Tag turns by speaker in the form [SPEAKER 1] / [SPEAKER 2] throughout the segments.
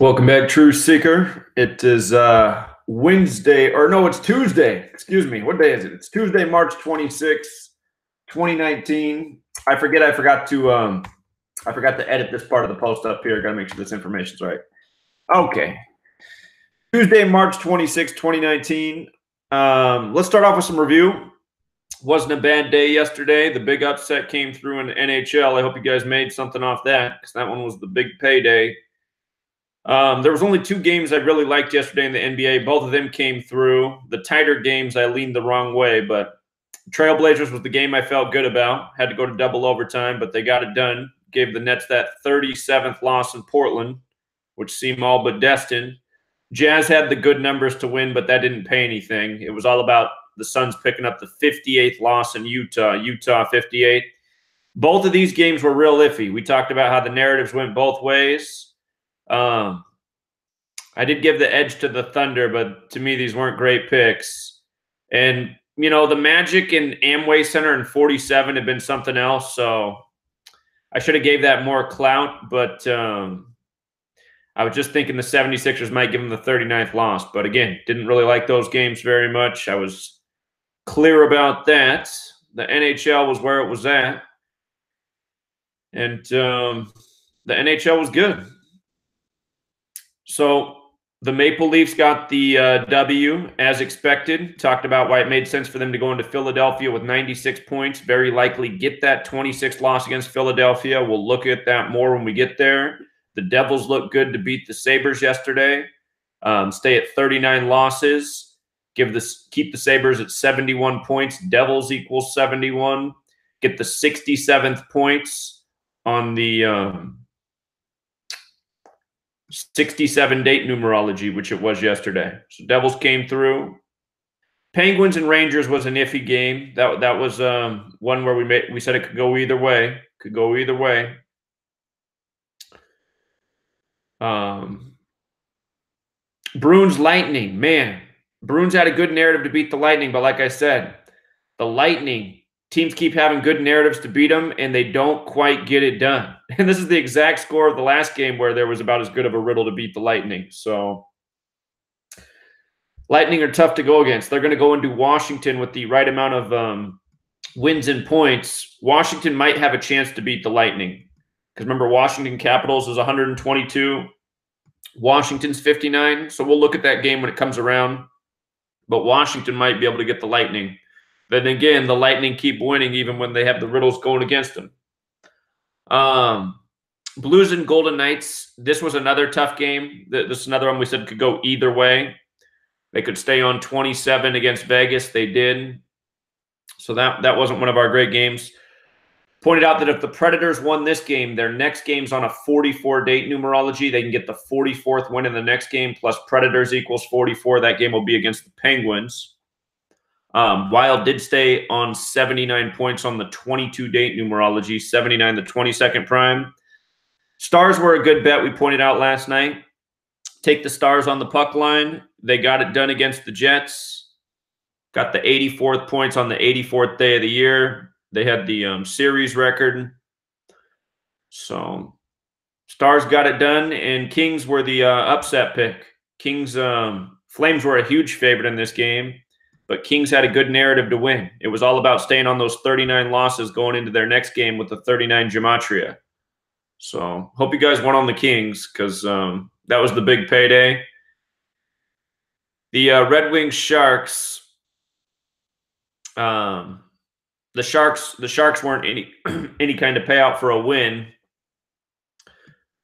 [SPEAKER 1] Welcome back, Truth Seeker. It is Wednesday, or no, it's Tuesday. Excuse me. What day is it? It's Tuesday, March 26th, 2019. I forgot to edit this part of the post up here. Got to make sure this information's right. Okay. Tuesday, March 26th, 2019. Let's start off with some review. Wasn't a bad day yesterday. The big upset came through in the NHL. I hope you guys made something off that, because that one was the big payday. There was only two games I really liked yesterday in the NBA. Both of them came through. The tighter games, I leaned the wrong way, but Trailblazers was the game I felt good about. Had to go to double overtime, but they got it done. Gave the Nets that 37th loss in Portland, which seemed all but destined. Jazz had the good numbers to win, but that didn't pay anything. It was all about the Suns picking up the 58th loss in Utah. Utah 58. Both of these games were real iffy. We talked about how the narratives went both ways. I did give the edge to the Thunder, but to me, these weren't great picks. And, you know, the Magic and Amway Center in 47 have been something else, so I should have gave that more clout, but I was just thinking the 76ers might give them the 39th loss. But, again, didn't really like those games very much. I was clear about that. The NHL was where it was at. And the NHL was good. So the Maple Leafs got the W as expected. Talked about why it made sense for them to go into Philadelphia with 96 points. Very likely get that 26th loss against Philadelphia. We'll look at that more when we get there. The Devils look good to beat the Sabres yesterday. Stay at 39 losses. Keep the Sabres at 71 points. Devils equals 71. Get the 67th points on the 67 date numerology, which it was yesterday. So Devils came through. Penguins and Rangers was an iffy game. That was one where we said it could go either way. Could go either way. Bruins Lightning, man. Bruins had a good narrative to beat the Lightning, but like I said, the Lightning teams keep having good narratives to beat them, and they don't quite get it done. And this is the exact score of the last game where there was about as good of a riddle to beat the Lightning. So Lightning are tough to go against. They're going to go into Washington with the right amount of wins and points. Washington might have a chance to beat the Lightning. Because remember, Washington Capitals is 122. Washington's 59. So we'll look at that game when it comes around. But Washington might be able to get the Lightning. Then again, the Lightning keep winning even when they have the riddles going against them. Blues and Golden Knights, this was another tough game. This is another one we said could go either way. They could stay on 27 against Vegas. They did. So that wasn't one of our great games. Pointed out that if the Predators won this game, their next game's on a 44-date numerology. They can get the 44th win in the next game, plus Predators equals 44. That game will be against the Penguins. Wild did stay on 79 points on the 22-date numerology, 79 the 22nd prime. Stars were a good bet we pointed out last night. Take the Stars on the puck line. They got it done against the Jets. Got the 84th points on the 84th day of the year. They had the series record. So Stars got it done, and Kings were the upset pick. Kings, Flames were a huge favorite in this game. But Kings had a good narrative to win. It was all about staying on those 39 losses going into their next game with the 39 Gematria. So hope you guys won on the Kings, because that was the big payday. The Red Wings Sharks. The Sharks weren't any kind of payout for a win.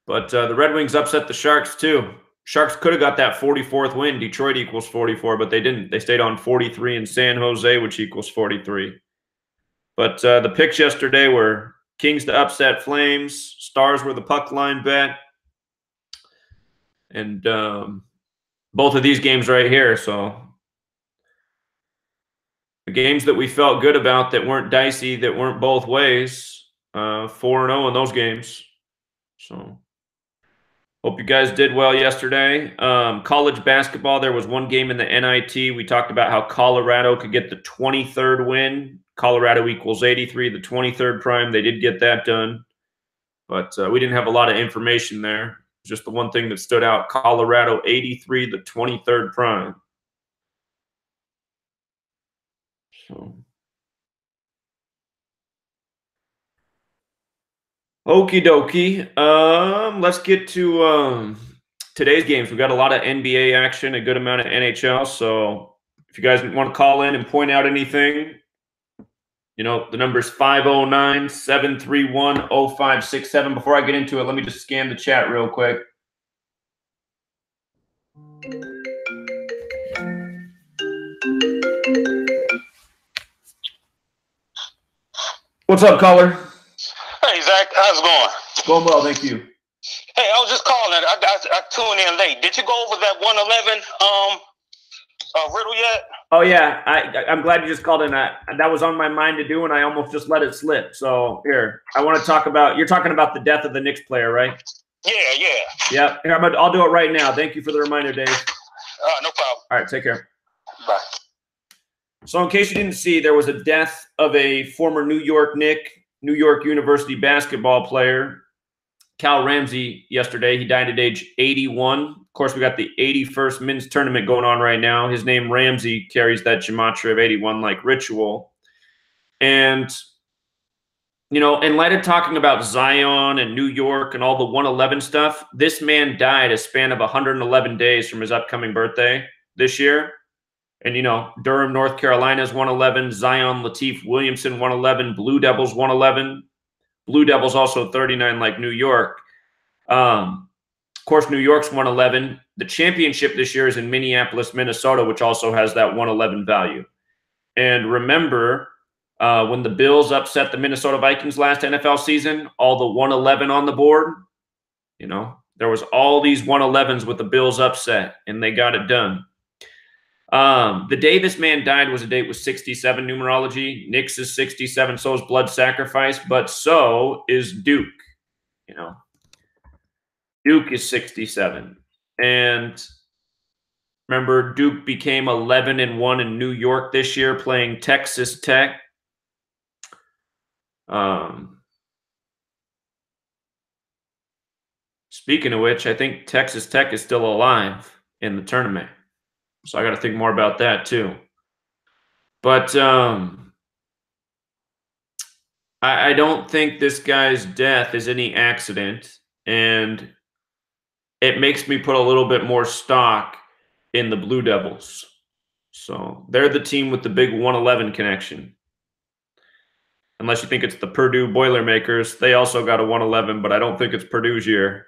[SPEAKER 1] But the Red Wings upset the Sharks too. Sharks could have got that 44th win. Detroit equals 44, but they didn't. They stayed on 43 in San Jose, which equals 43. But the picks yesterday were Kings to upset Flames. Stars were the puck line bet. And both of these games right here. So the games that we felt good about that weren't dicey, that weren't both ways, 4-0 in those games. So hope you guys did well yesterday. College basketball, there was one game in the NIT. We talked about how Colorado could get the 23rd win. Colorado equals 83, the 23rd prime. They did get that done. But we didn't have a lot of information there. just the one thing that stood out. Colorado 83, the 23rd prime. So, okie dokie. Let's get to today's games. We've got a lot of NBA action, a good amount of NHL. So if you guys want to call in and point out anything, you know, the number is 509-731-0567. Before I get into it, let me just scan the chat real quick. What's up, caller?
[SPEAKER 2] Hey, Zach. How's it going?
[SPEAKER 1] Going well, thank you.
[SPEAKER 2] Hey, I was just calling. I tuned in late. Did you go over that 111 riddle yet?
[SPEAKER 1] Oh, yeah. I'm glad you just called in. That was on my mind to do, and I almost just let it slip. So, here. I want to talk about – you're talking about the death of the Knicks player, right?
[SPEAKER 2] Yeah.
[SPEAKER 1] Yeah. Here, I'll do it right now. Thank you for the reminder, Dave.
[SPEAKER 2] No problem.
[SPEAKER 1] All right, take care.
[SPEAKER 2] Bye.
[SPEAKER 1] So in case you didn't see, there was a death of a former New York University basketball player, Cal Ramsey, yesterday. He died at age 81. Of course, we got the 81st men's tournament going on right now. His name, Ramsey, carries that Gematria of 81 like ritual. And, you know, in light of talking about Zion and New York and all the 111 stuff, this man died a span of 111 days from his upcoming birthday this year. And, you know, Durham, North Carolina's 111, Zion Lateef Williamson 111, Blue Devils 111. Blue Devils also 39 like New York. Of course, New York's 111. The championship this year is in Minneapolis, Minnesota, which also has that 111 value. And remember, when the Bills upset the Minnesota Vikings last NFL season, all the 111 on the board, you know, there was all these 111s with the Bills upset, and they got it done. The day this man died was a date with 67 numerology. Knicks is 67, so is Blood Sacrifice, but so is Duke. You know, Duke is 67. And remember, Duke became 11-1 in New York this year, playing Texas Tech. Speaking of which, I think Texas Tech is still alive in the tournament. So I got to think more about that too. But I don't think this guy's death is any accident, and it makes me put a little bit more stock in the Blue Devils. So they're the team with the big 111 connection. Unless you think it's the Purdue Boilermakers. They also got a 111, but I don't think it's Purdue's year.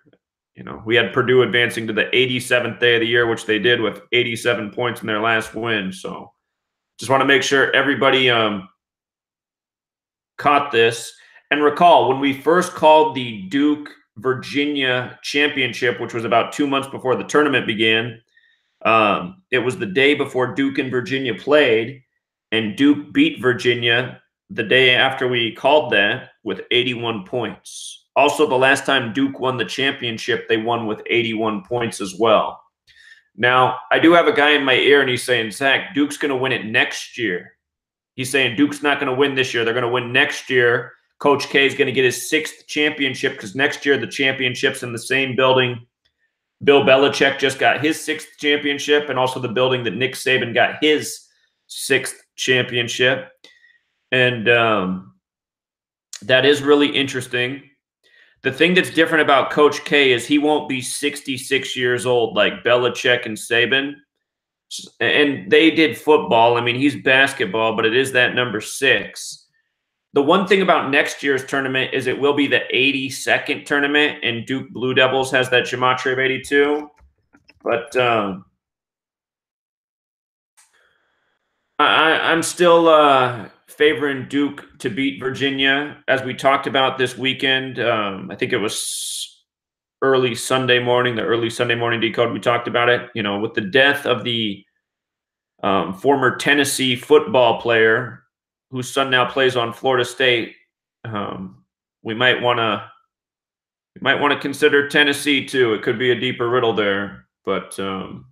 [SPEAKER 1] You know, we had Purdue advancing to the 87th day of the year, which they did with 87 points in their last win. So just want to make sure everybody caught this. And recall, when we first called the Duke-Virginia championship, which was about 2 months before the tournament began, it was the day before Duke and Virginia played, and Duke beat Virginia the day after we called that with 81 points. Also, the last time Duke won the championship, they won with 81 points as well. Now, I do have a guy in my ear, and he's saying, Zach, Duke's going to win it next year. He's saying Duke's not going to win this year. They're going to win next year. Coach K is going to get his 6th championship because next year the championship's in the same building. Bill Belichick just got his 6th championship, and also the building that Nick Saban got his 6th championship. And that is really interesting. The thing that's different about Coach K is he won't be 66 years old like Belichick and Saban. And they did football. I mean, he's basketball, but it is that number 6. The one thing about next year's tournament is it will be the 82nd tournament, and Duke Blue Devils has that Gematria of 82. But I'm still favoring Duke to beat Virginia, as we talked about this weekend. I think it was early Sunday morning, the early Sunday morning decode. We talked about it, you know, with the death of the former Tennessee football player whose son now plays on Florida State. We might want to consider Tennessee too. It could be a deeper riddle there, but I'm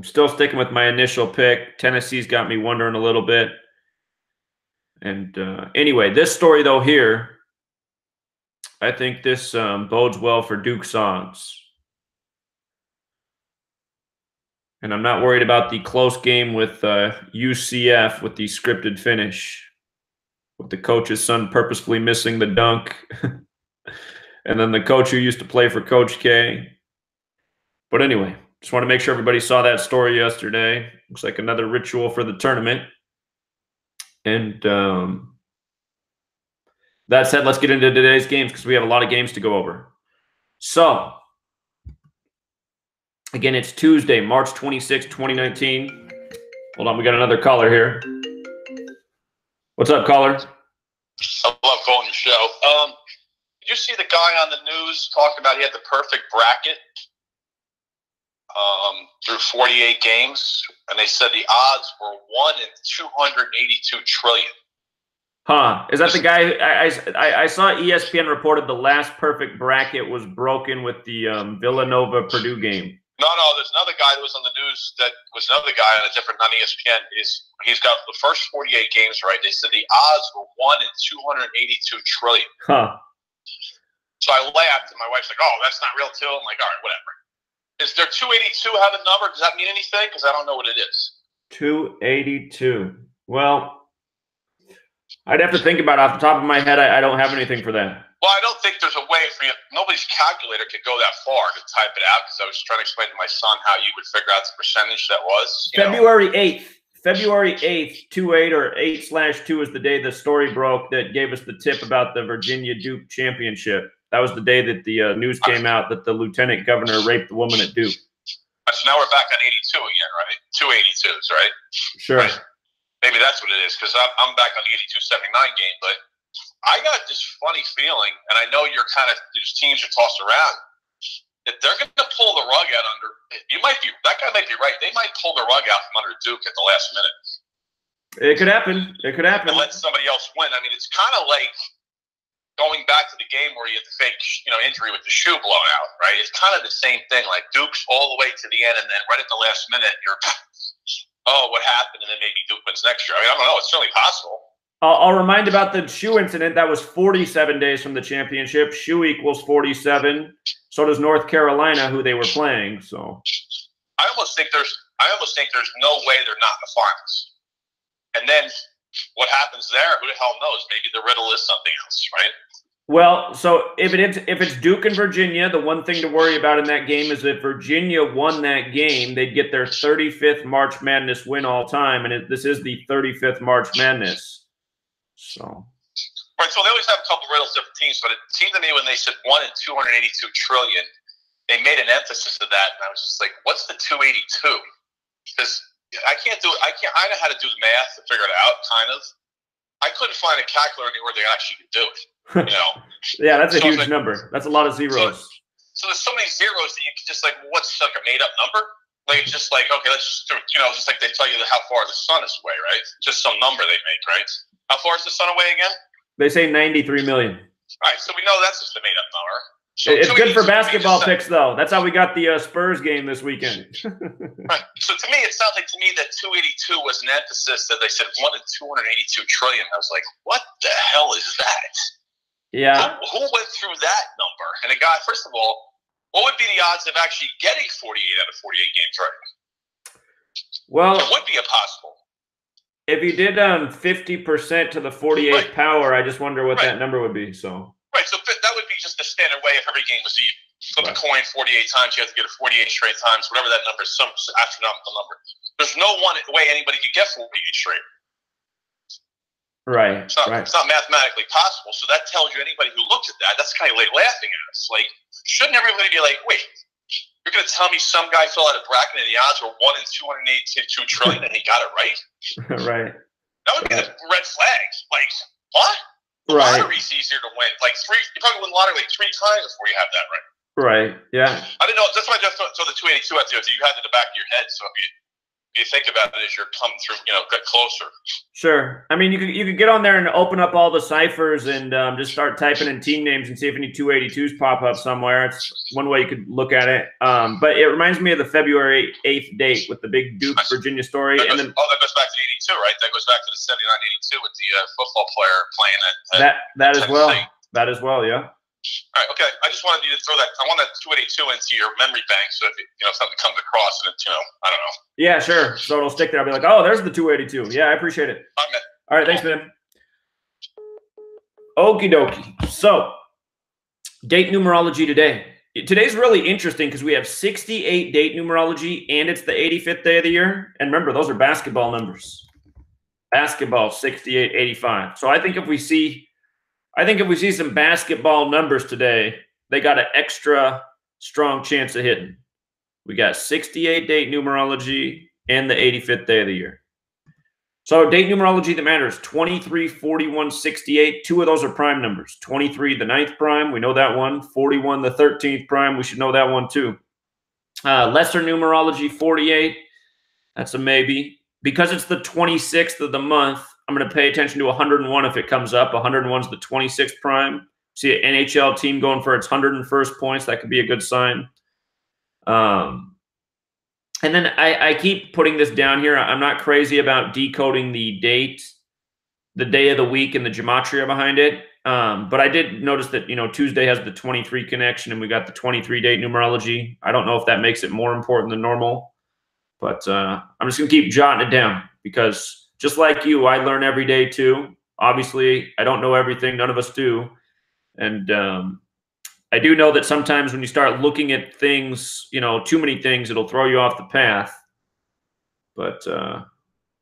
[SPEAKER 1] still sticking with my initial pick. Tennessee's got me wondering a little bit. And anyway, this story though here, I think this bodes well for Duke's odds. And I'm not worried about the close game with UCF with the scripted finish, with the coach's son purposefully missing the dunk. And then the coach who used to play for Coach K. But anyway, just want to make sure everybody saw that story yesterday. Looks like another ritual for the tournament. And that said, let's get into today's games because we have a lot of games to go over. So, again, it's Tuesday, March 26, 2019. Hold on, we got another caller here. What's up, caller?
[SPEAKER 2] I love calling your show. Did you see the guy on the news talking about he had the perfect bracket through 48 games, and they said the odds were 1 in 282 trillion.
[SPEAKER 1] Huh? Is that the guy? I saw ESPN reported the last perfect bracket was broken with the Villanova Purdue game.
[SPEAKER 2] No, there's another guy that was on the news that was another guy on a different, on ESPN. He's got the first 48 games right. They said the odds were 1 in 282 trillion.
[SPEAKER 1] Huh.
[SPEAKER 2] So I laughed, and my wife's like, "Oh, that's not real too." I'm like, "All right, whatever." Is there 282 have a number? Does that mean anything? Because I don't know what it is.
[SPEAKER 1] 282. Well, I'd have to think about it. Off the top of my head. I don't have anything for that.
[SPEAKER 2] Well, I don't think there's a way for you. Nobody's calculator could go that far to type it out, because I was trying to explain to my son how you would figure out the percentage that was.
[SPEAKER 1] February 8th. February 8th, 28 or 8/2 is the day the story broke that gave us the tip about the Virginia Duke championship. That was the day that the news came out that the lieutenant governor raped the woman at Duke.
[SPEAKER 2] So now we're back on 82 again, right? 282s, right?
[SPEAKER 1] Sure.
[SPEAKER 2] Right. Maybe that's what it is, because I'm back on the 82-79 game, but I got this funny feeling, and I know you're kind of, these teams are tossed around, that they're going to pull the rug out under, that guy might be right. They might pull the rug out from under Duke at the last minute.
[SPEAKER 1] It could happen. It could happen.
[SPEAKER 2] And let somebody else win. I mean, it's kind of like going back to the game where you had the fake, injury with the shoe blown out, right? It's kind of the same thing. Like Duke's all the way to the end, and then right at the last minute, you're, oh, what happened? And then maybe Duke wins next year. I mean, I don't know. It's certainly possible.
[SPEAKER 1] I'll remind about the shoe incident. That was 47 days from the championship. Shoe equals 47. So does North Carolina, who they were playing. So
[SPEAKER 2] I almost think there's no way they're not in the finals. And then what happens there? Who the hell knows? Maybe the riddle is something else, right?
[SPEAKER 1] Well, so if it's Duke and Virginia, the one thing to worry about in that game is if Virginia won that game, they'd get their 35th March Madness win all time, and this is the 35th March Madness. So.
[SPEAKER 2] Right, so they always have a couple of riddles, different teams, but it seemed to me when they said 1 in 282 trillion, they made an emphasis of that, and I was just like, what's the 282? Because I can't do it. I know how to do the math to figure it out, kind of. I couldn't find a calculator anywhere that actually could do it.
[SPEAKER 1] Yeah, that's a huge number. That's a lot of zeros.
[SPEAKER 2] So there's so many zeros that you can just like, what's like a made-up number? Like, it's just like, okay, let's just do it, just like they tell you how far the sun is away, right? Just some number they make, right? How far is the sun away again?
[SPEAKER 1] They say 93 million.
[SPEAKER 2] All right, so we know that's just a made-up number. So
[SPEAKER 1] it's good for basketball picks, though. That's how we got the Spurs game this weekend.
[SPEAKER 2] Right. So to me, it sounds like that 282 was an emphasis that they said 1 in 282 trillion. I was like, what the hell is that?
[SPEAKER 1] Yeah.
[SPEAKER 2] Who went through that number? And a guy, first of all, what would be the odds of actually getting 48 out of 48 games right?
[SPEAKER 1] Well,
[SPEAKER 2] it would be impossible.
[SPEAKER 1] If you did 50% to the 48th power, I just wonder what that number would be. So.
[SPEAKER 2] Right, so that would be just the standard way if every game was even. Flip a coin 48 times, you have to get it 48 straight times, whatever that number is, some astronomical number. There's no way anybody could get 48 straight.
[SPEAKER 1] Right,
[SPEAKER 2] It's not mathematically possible, so that tells you anybody who looks at that, that's kind of like laughing at us. Like, shouldn't everybody be like, wait, you're going to tell me some guy filled out a bracket and the odds were 1 in 282 trillion and he got it right?
[SPEAKER 1] Right.
[SPEAKER 2] That would be the red flag. Like, what? The lottery's easier to win. Like, you probably win the lottery like 3 times before you have that right.
[SPEAKER 1] Right, yeah.
[SPEAKER 2] I didn't know. That's why I just throw the 282 out there. You had it in the back of your head, so if you think about it as you're coming through, get closer.
[SPEAKER 1] Sure. I mean, you could get on there and open up all the ciphers and just start typing in team names and see if any 282s pop up somewhere. It's one way you could look at it. But it reminds me of the February 8th date with the big Duke Virginia story.
[SPEAKER 2] That goes back to 82, right? That goes back to the 79-82 with the football player playing at
[SPEAKER 1] that as well. That as well, yeah.
[SPEAKER 2] All right, okay. I just wanted you to throw that. I want that 282 into your memory bank, so if something comes across and it's I don't know.
[SPEAKER 1] Yeah, sure. So it'll stick there. I'll be like, oh, there's the 282. Yeah, I appreciate it. All right, thanks, man. Okie dokie. So, date numerology today. Today's really interesting because we have 68 date numerology and it's the 85th day of the year. And remember, those are basketball numbers. Basketball 68, 85. So I think if we see some basketball numbers today, they got an extra strong chance of hitting. We got 68 date numerology and the 85th day of the year. So date numerology that matters, 23, 41, 68. Two of those are prime numbers. 23, the 9th prime, we know that one. 41, the 13th prime, we should know that one too. Lesser numerology, 48. That's a maybe. Because it's the 26th of the month, I'm going to pay attention to 101 if it comes up. 101 is the 26th prime. See an NHL team going for its 101st points. That could be a good sign. And then I keep putting this down here. I'm not crazy about decoding the date, the day of the week, and the gematria behind it. But I did notice that, Tuesday has the 23 connection, and we got the 23 date numerology. I don't know if that makes it more important than normal. But I'm just going to keep jotting it down because just like you, I learn every day too. Obviously, I don't know everything. None of us do. And I do know that sometimes when you start looking at things, too many things, it'll throw you off the path. But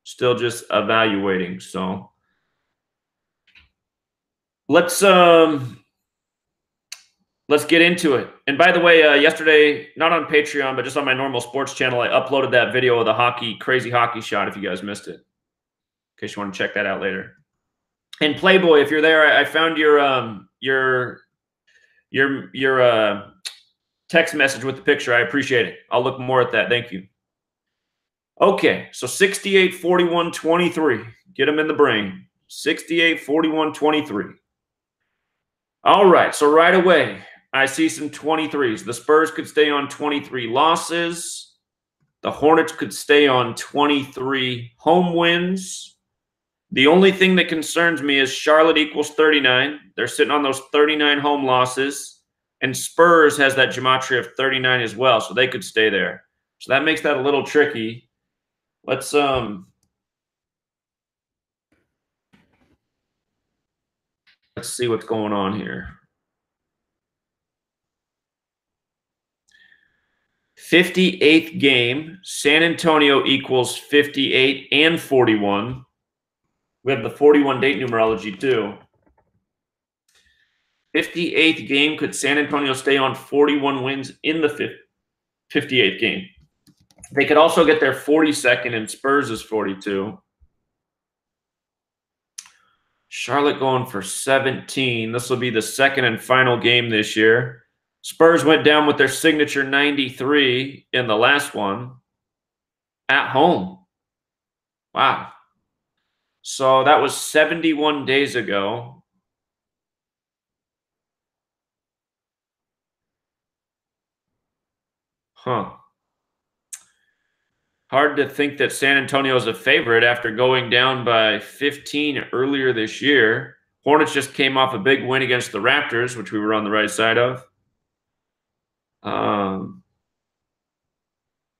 [SPEAKER 1] still just evaluating. So let's get into it. And by the way, yesterday, not on Patreon, but just on my normal sports channel, I uploaded that video of the crazy hockey shot if you guys missed it. In case you want to check that out later. And Playboy, if you're there, I found your text message with the picture. I appreciate it. I'll look more at that. Thank you. Okay, so 68, 41, 23. Get them in the brain. 68, 41, 23. All right, so right away, I see some 23s. The Spurs could stay on 23 losses. The Hornets could stay on 23 home wins. The only thing that concerns me is Charlotte equals 39. They're sitting on those 39 home losses. And Spurs has that gematria of 39 as well, so they could stay there. So that makes that a little tricky. Let's see what's going on here. 58th game, San Antonio equals 58 and 41. We have the 41 date numerology too. 58th game, could San Antonio stay on 41 wins in the 58th game? They could also get their 42nd, and Spurs is 42. Charlotte going for 17. This will be the second and final game this year. Spurs went down with their signature 93 in the last one at home. Wow. So that was 71 days ago. Huh. Hard to think that San Antonio is a favorite after going down by 15 earlier this year. Hornets just came off a big win against the Raptors, which we were on the right side of.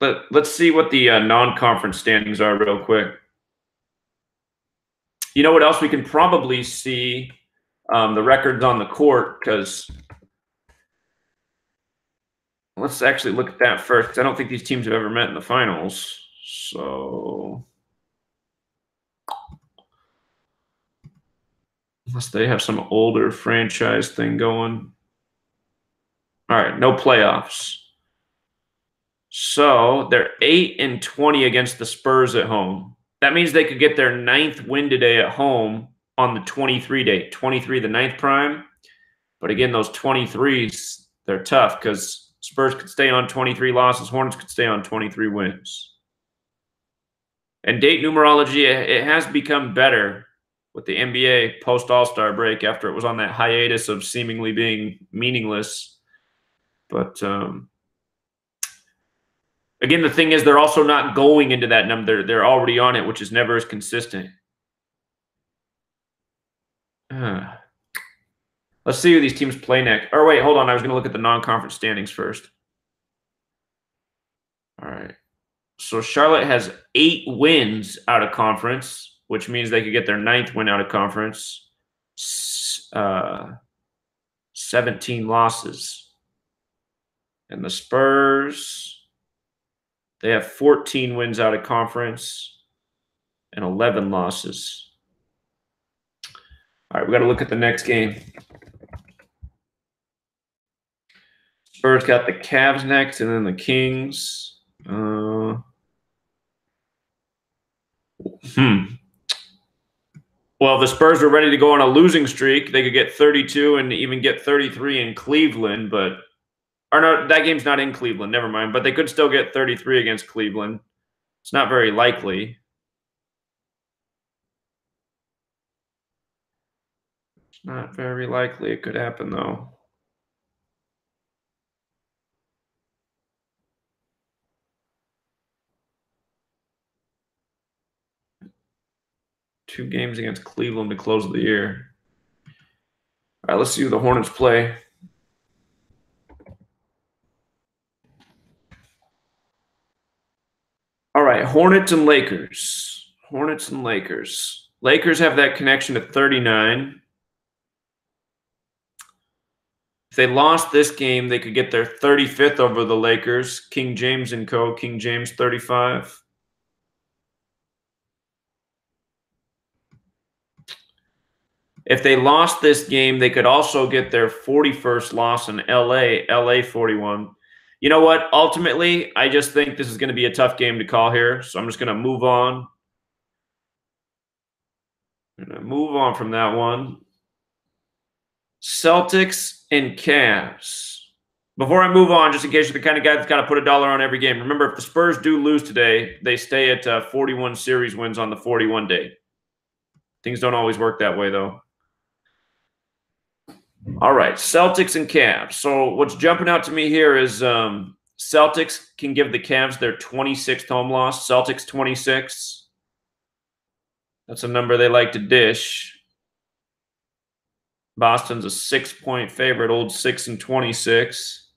[SPEAKER 1] But let's see what the non-conference standings are real quick. You know what else we can probably see? The records on the court, because let's actually look at that first, because I don't think these teams have ever met in the finals. So unless they have some older franchise thing going. All right, no playoffs. So they're 8-20 against the Spurs at home. That means they could get their 9th win today at home on the 23 date. 23, the 9th prime. But again, those 23s, they're tough because Spurs could stay on 23 losses. Hornets could stay on 23 wins. And date numerology, it has become better with the NBA post-All-Star break after it was on that hiatus of seemingly being meaningless. But again, the thing is they're also not going into that number. They're already on it, which is never as consistent. Let's see who these teams play next. Or wait, hold on. I was going to look at the non-conference standings first. All right. So Charlotte has 8 wins out of conference, which means they could get their 9th win out of conference. 17 losses. And the Spurs, they have 14 wins out of conference and 11 losses. All right, we got to look at the next game. Spurs got the Cavs next, and then the Kings. Well, if the Spurs were ready to go on a losing streak, they could get 32 and even get 33 in Cleveland, but or no, that game's not in Cleveland. Never mind. But they could still get 33 against Cleveland. It's not very likely. It's not very likely it could happen, though. Two games against Cleveland to close the year. All right, let's see who the Hornets play. All right, Hornets and Lakers. Hornets and Lakers. Lakers have that connection to 39. If they lost this game, they could get their 35th over the Lakers. King James and co. King James 35. If they lost this game, they could also get their 41st loss in LA. LA 41. You know what? Ultimately, I just think this is going to be a tough game to call here. So I'm just going to move on. I'm going to move on from that one. Celtics and Cavs. Before I move on, just in case you're the kind of guy that's got to put $1 on every game, remember, if the Spurs do lose today, they stay at 41 series wins on the 41 day. Things don't always work that way, though. All right, Celtics and Cavs. So what's jumping out to me here is Celtics can give the Cavs their 26th home loss. Celtics 26. That's a number they like to dish. Boston's a 6-point favorite, old 6 and 26.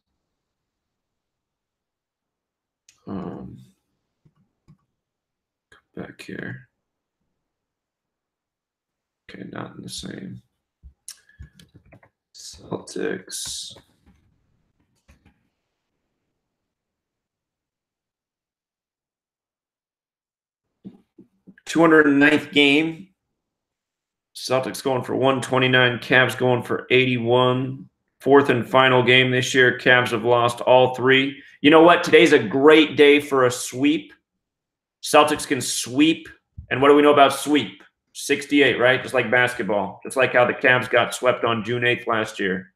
[SPEAKER 1] Back here. Okay, not in the same. Celtics. $209th game. Celtics going for 129. Cavs going for 81. 4th and final game this year. Cavs have lost all 3. You know what? Today's a great day for a sweep. Celtics can sweep. And what do we know about sweep? 68, right? Just like basketball. Just like how the Cavs got swept on June 8th last year.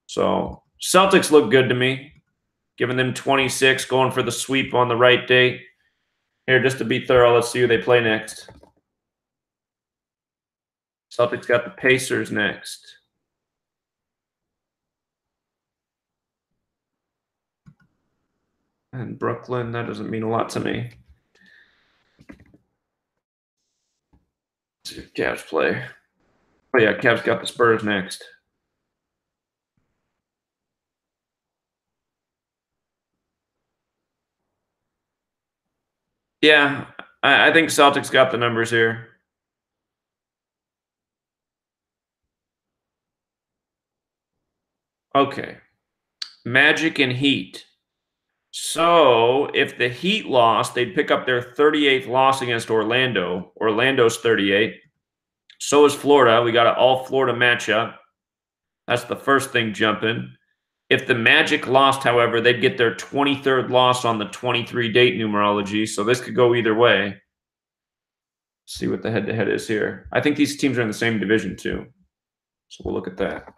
[SPEAKER 1] So Celtics look good to me. Giving them 26, going for the sweep on the right date. Here, just to be thorough, let's see who they play next. Celtics got the Pacers next. And Brooklyn, that doesn't mean a lot to me. Let's see if Cavs play. Oh, yeah, Cavs got the Spurs next. Yeah, I think Celtics got the numbers here. Okay. Magic and Heat. So if the Heat lost, they'd pick up their 38th loss against Orlando. Orlando's 38. So is Florida. We got an all-Florida matchup. That's the first thing jumping. If the Magic lost, however, they'd get their 23rd loss on the 23-date numerology. So this could go either way. Let's see what the head-to-head is here. I think these teams are in the same division, too. So we'll look at that.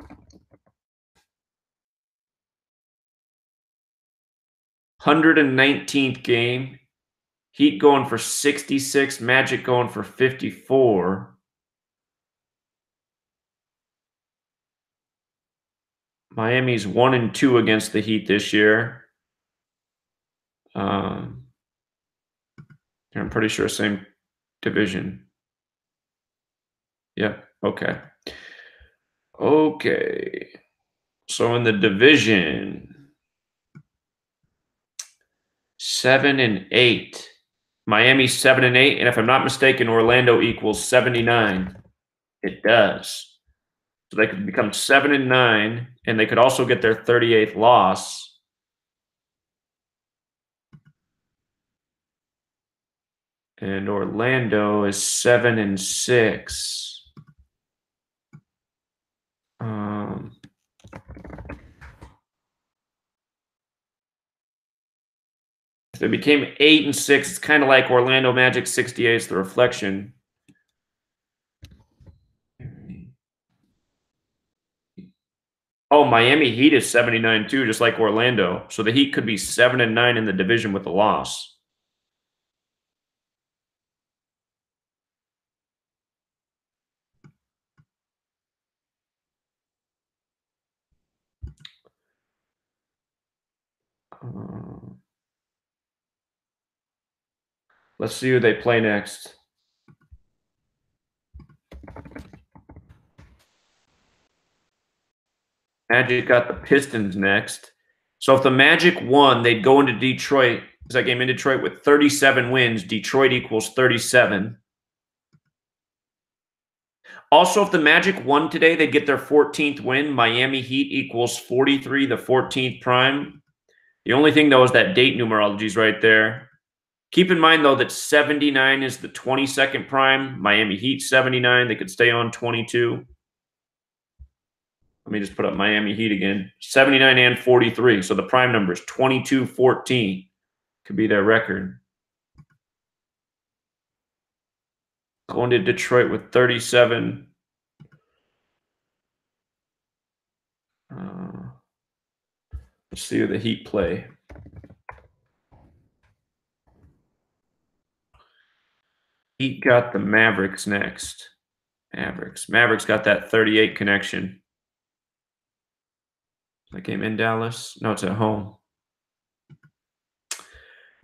[SPEAKER 1] 119th game. Heat going for 66. Magic going for 54. Miami's 1-2 against the Heat this year. I'm pretty sure same division. Yep. Okay. Okay. So in the division, 7 and 8. Miami's 7 and 8, and if I'm not mistaken, Orlando equals 79. It does. So they could become 7 and 9, and they could also get their 38th loss. And Orlando is 7 and 6. If they became 8 and 6, it's kind of like Orlando Magic 68 is the reflection. Oh, Miami Heat is 79 too, just like Orlando. So the Heat could be 7 and 9 in the division with a loss. Let's see who they play next. Magic got the Pistons next. So if the Magic won, they'd go into Detroit. Is that game in Detroit with 37 wins? Detroit equals 37. Also, if the Magic won today, they'd get their 14th win. Miami Heat equals 43, the 14th prime. The only thing, though, is that date numerology is right there. Keep in mind, though, that 79 is the 22nd prime. Miami Heat 79. They could stay on 22. Let me just put up Miami Heat again. 79 and 43. So the prime number is 22-14. Could be their record. Going to Detroit with 37. Let's see who the Heat play. Heat got the Mavericks next. Mavericks got that 38 connection. That game in Dallas? No, it's at home.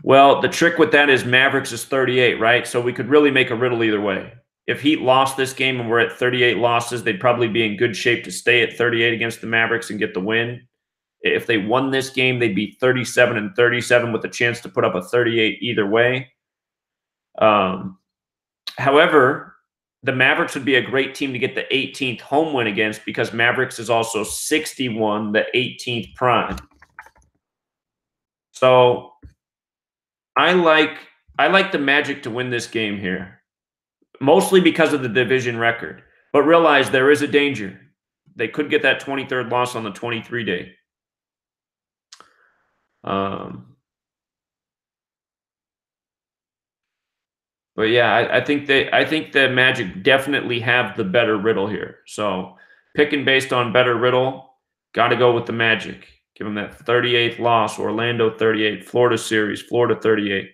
[SPEAKER 1] Well, the trick with that is Mavericks is 38, right? So we could really make a riddle either way. If Heat lost this game and we're at 38 losses, they'd probably be in good shape to stay at 38 against the Mavericks and get the win. If they won this game, they'd be 37 and 37 with a chance to put up a 38 either way. However, the Mavericks would be a great team to get the 18th home win against because Mavericks is also 61, the 18th prime. So I like the Magic to win this game here, mostly because of the division record. But realize there is a danger. They could get that 23rd loss on the 23 day. But yeah, I think the Magic definitely have the better riddle here. So picking based on better riddle, got to go with the Magic. Give them that 38th loss. Orlando 38, Florida series, Florida 38.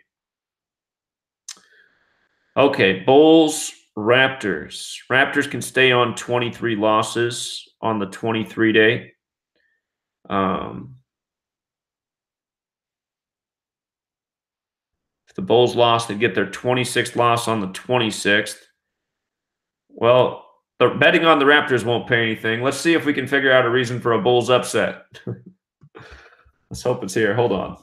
[SPEAKER 1] Okay, Bulls, Raptors. Raptors can stay on 23 losses on the 23 day. If the Bulls lost, they'd get their 26th loss on the 26th. Well, the betting on the Raptors won't pay anything. Let's see if we can figure out a reason for a Bulls upset. Let's hope it's here. Hold on.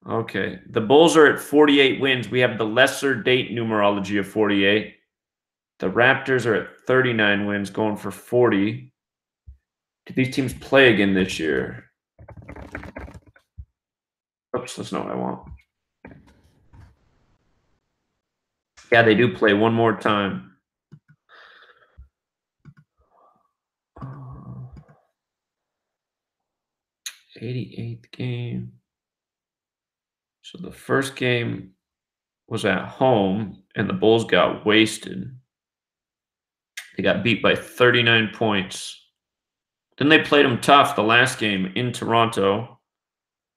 [SPEAKER 1] Okay. The Bulls are at 48 wins. We have the lesser date numerology of 48. The Raptors are at 39 wins, going for 40. Do these teams play again this year? Oops, that's not what I want. Yeah, they do play one more time. 88th game. So the first game was at home, and the Bulls got wasted. They got beat by 39 points. Then they played them tough the last game in Toronto.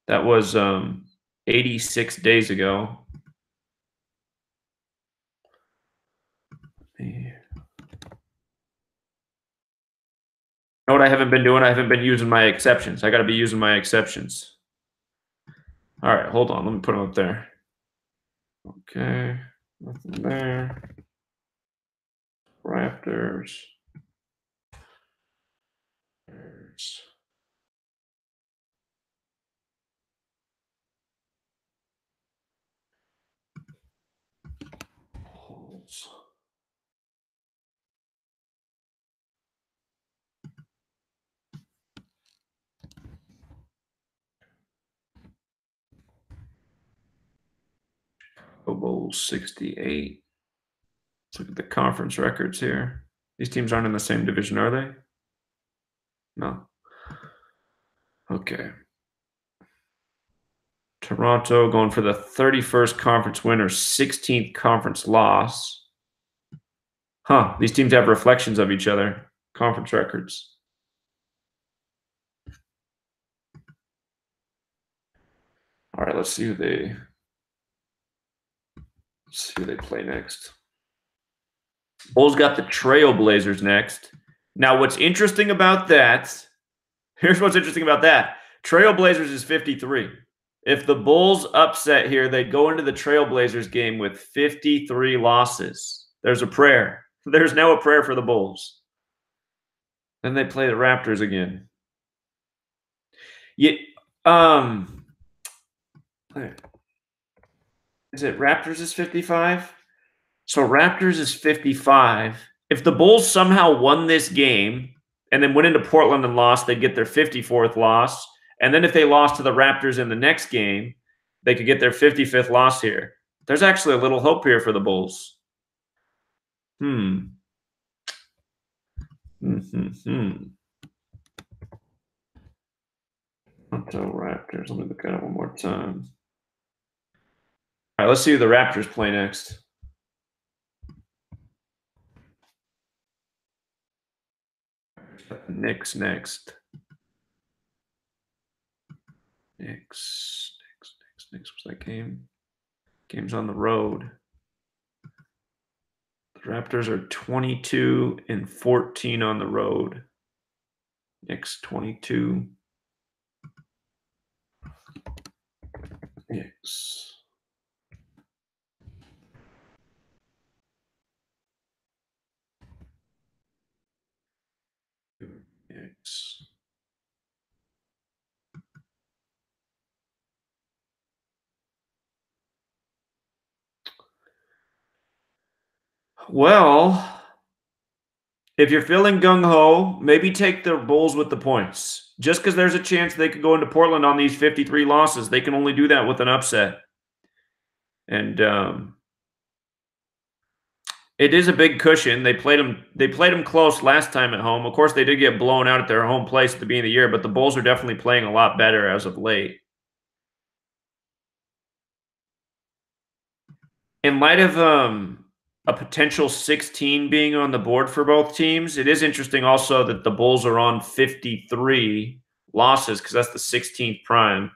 [SPEAKER 1] That was 86 days ago. You know what I haven't been doing? I haven't been using my exceptions. I got to be using my exceptions. All right, hold on. Let me put them up there. Okay, nothing there. Raptors. Bulls. Bulls 68. Let's look at the conference records here. These teams aren't in the same division, are they? No. Okay. Toronto going for the 31st conference win or 16th conference loss. Huh. These teams have reflections of each other. Conference records. All right, let's see who they play next. Bulls got the Trailblazers next. Now, what's interesting about that, here's what's interesting about that. Trailblazers is 53. If the Bulls upset here, they'd go into the Trailblazers game with 53 losses. There's a prayer. There's now a prayer for the Bulls. Then they play the Raptors again. Yeah, is it Raptors is 55? So Raptors is 55. If the Bulls somehow won this game and then went into Portland and lost, they'd get their 54th loss. And then if they lost to the Raptors in the next game, they could get their 55th loss here. There's actually a little hope here for the Bulls. Not the Raptors. Let me look at it one more time. All right, let's see who the Raptors play next. Knicks next. Knicks. What's that game? Game's on the road. The Raptors are 22-14 on the road. Knicks 22. Knicks. Knicks. Well, if you're feeling gung-ho, maybe take the Bulls with the points. Just because there's a chance they could go into Portland on these 53 losses, they can only do that with an upset. And it is a big cushion. They played them close last time at home. Of course, they did get blown out at their home place at the beginning of the year, but the Bulls are definitely playing a lot better as of late. In light of a potential 16 being on the board for both teams, it is interesting also that the Bulls are on 53 losses because that's the 16th prime.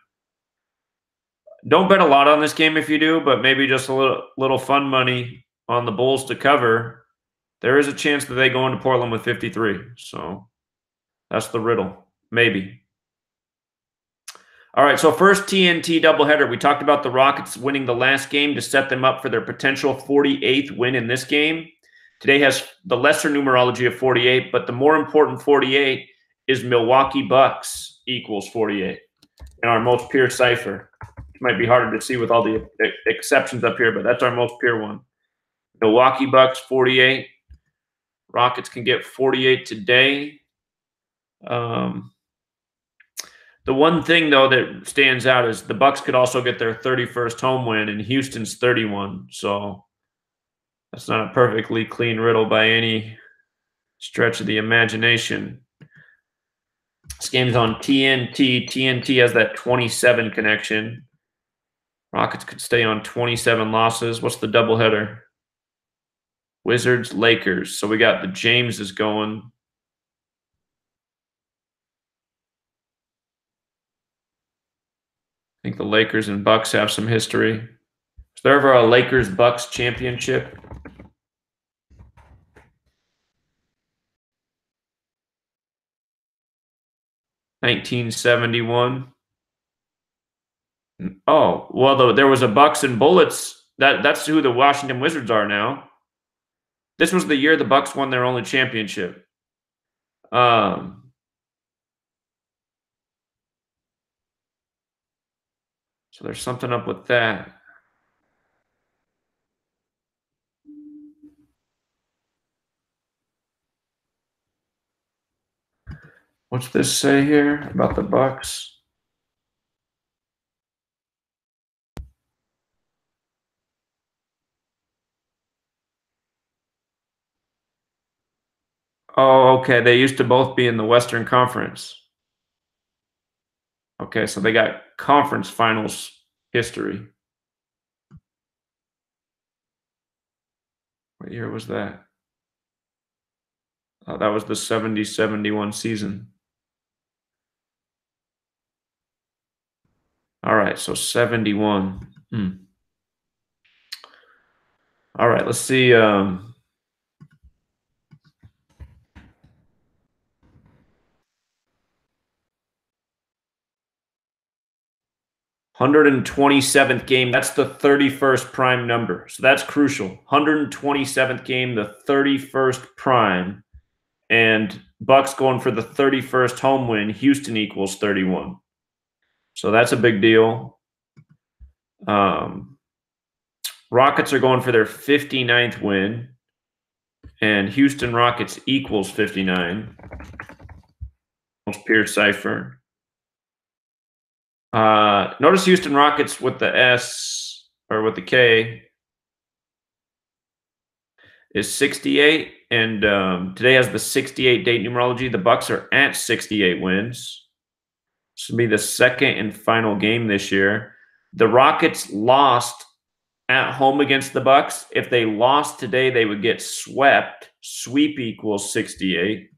[SPEAKER 1] Don't bet a lot on this game if you do, but maybe just a little fun money on the Bulls to cover. There is a chance that they go into Portland with 53. So that's the riddle. Maybe. All right, so first TNT doubleheader. We talked about the Rockets winning the last game to set them up for their potential 48th win in this game. Today has the lesser numerology of 48, but the more important 48 is Milwaukee Bucks equals 48 in our most pure cipher. It might be harder to see with all the exceptions up here, but that's our most pure one. Milwaukee Bucks 48. Rockets can get 48 today. The one thing, though, that stands out is the Bucks could also get their 31st home win, and Houston's 31. So that's not a perfectly clean riddle by any stretch of the imagination. This game's on TNT. TNT has that 27 connection. Rockets could stay on 27 losses. What's the doubleheader? Wizards, Lakers. So we got the Jameses going. I think the Lakers and Bucks have some history. Was there ever a Lakers-Bucks championship? (1971). Oh, well, there was a Bucks and Bullets That's who the Washington Wizards are now. This was the year the Bucks won their only championship. So there's something up with that. What's this say here about the Bucks? Oh, okay. They used to both be in the Western Conference. Okay, so they got conference finals history. What year was that? Oh, that was the 70-71 season. All right, so 71. All right, let's see. 127th game. That's the 31st prime number. So that's crucial. 127th game, the 31st prime. And Bucks going for the 31st home win. Houston equals 31. So that's a big deal. Rockets are going for their 59th win. And Houston Rockets equals 59. Pierce cipher. Notice Houston Rockets with the S or with the K is 68, and today has the 68 date numerology. The Bucks are at 68 wins. This will be the second and final game this year. The Rockets lost at home against the Bucks. If they lost today, they would get swept. Sweep equals 68.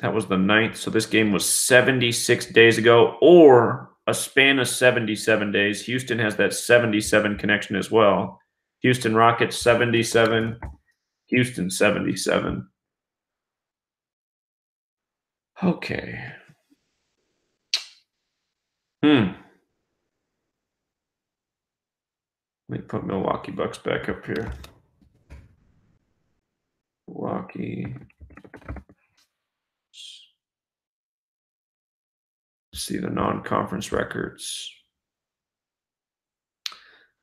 [SPEAKER 1] That was the 9th. So this game was 76 days ago, or a span of 77 days. Houston has that 77 connection as well. Houston Rockets 77, Houston 77. Okay. Let me put Milwaukee Bucks back up here. Milwaukee. See the non-conference records.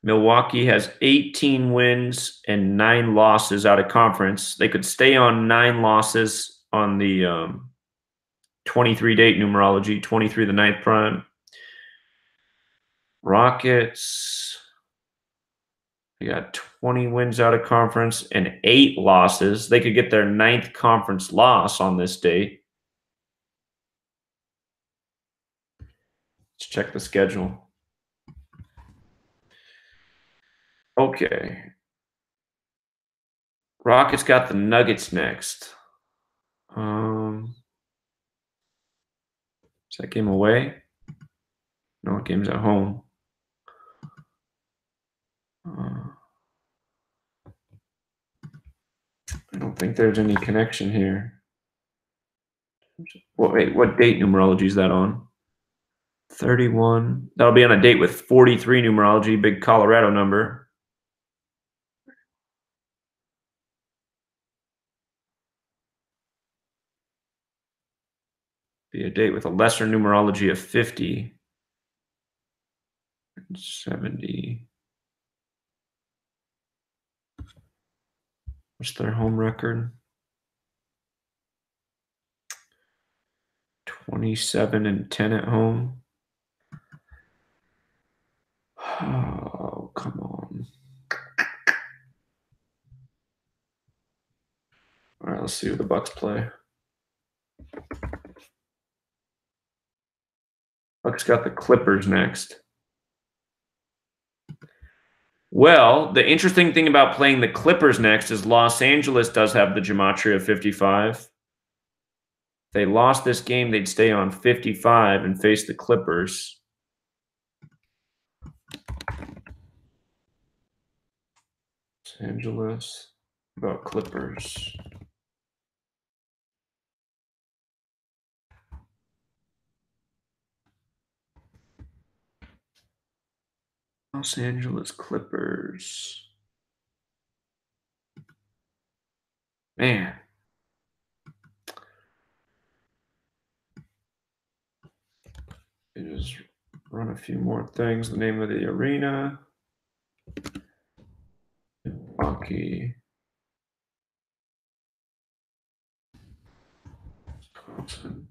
[SPEAKER 1] Milwaukee has 18 wins and 9 losses out of conference. They could stay on 9 losses on the 23 date numerology, 23 the 9th prime. Rockets, they got 20 wins out of conference and 8 losses. They could get their 9th conference loss on this date. Let's check the schedule. Okay. Rockets got the Nuggets next. Is that game away? No, game's at home. I don't think there's any connection here. Wait, what date numerology is that on? 31. That'll be on a date with 43 numerology, big Colorado number. Be a date with a lesser numerology of 50. 70. What's their home record? 27-10 at home. Oh, come on. All right, let's see who the Bucks play. Bucks got the Clippers next. Well, the interesting thing about playing the Clippers next is Los Angeles does have the Gematria 55. If they lost this game, they'd stay on 55 and face the Clippers. Los Angeles, about Clippers. Los Angeles Clippers. Man. Just run a few more things. The name of the arena. Milwaukee. Wisconsin.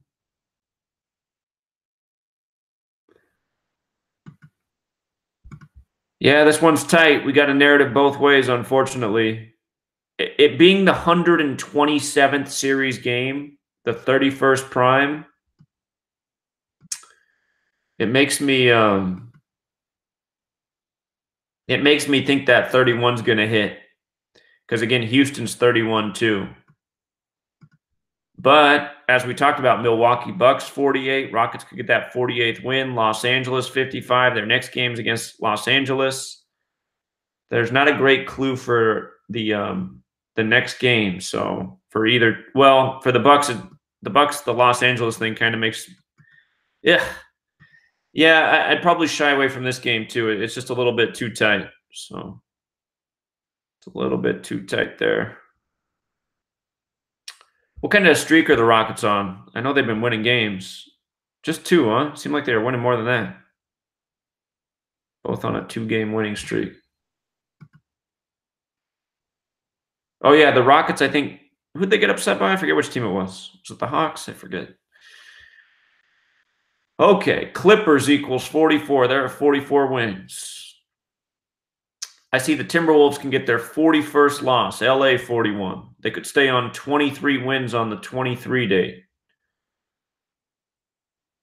[SPEAKER 1] Yeah, this one's tight. We got a narrative both ways, unfortunately. It being the 127th series game, the 31st prime, it makes me think that 31's going to hit. Because again, Houston's 31 too. But as we talked about, Milwaukee Bucks 48, Rockets could get that 48th win. Los Angeles 55. Their next game's against Los Angeles. There's not a great clue for the next game. So for either, well, for the Bucks, the Los Angeles thing kind of makes, yeah, I'd probably shy away from this game too. It's just a little bit too tight. So it's a little bit too tight there. What kind of streak are the Rockets on? I know they've been winning games. Just 2, huh? Seemed like they were winning more than that. Both on a 2-game winning streak. Oh, yeah, the Rockets, I think. Who'd they get upset by? I forget which team it was. Was it the Hawks? I forget. Okay, Clippers equals 44. They're at 44 wins. I see the Timberwolves can get their 41st loss. LA 41. They could stay on 23 wins on the 23 date.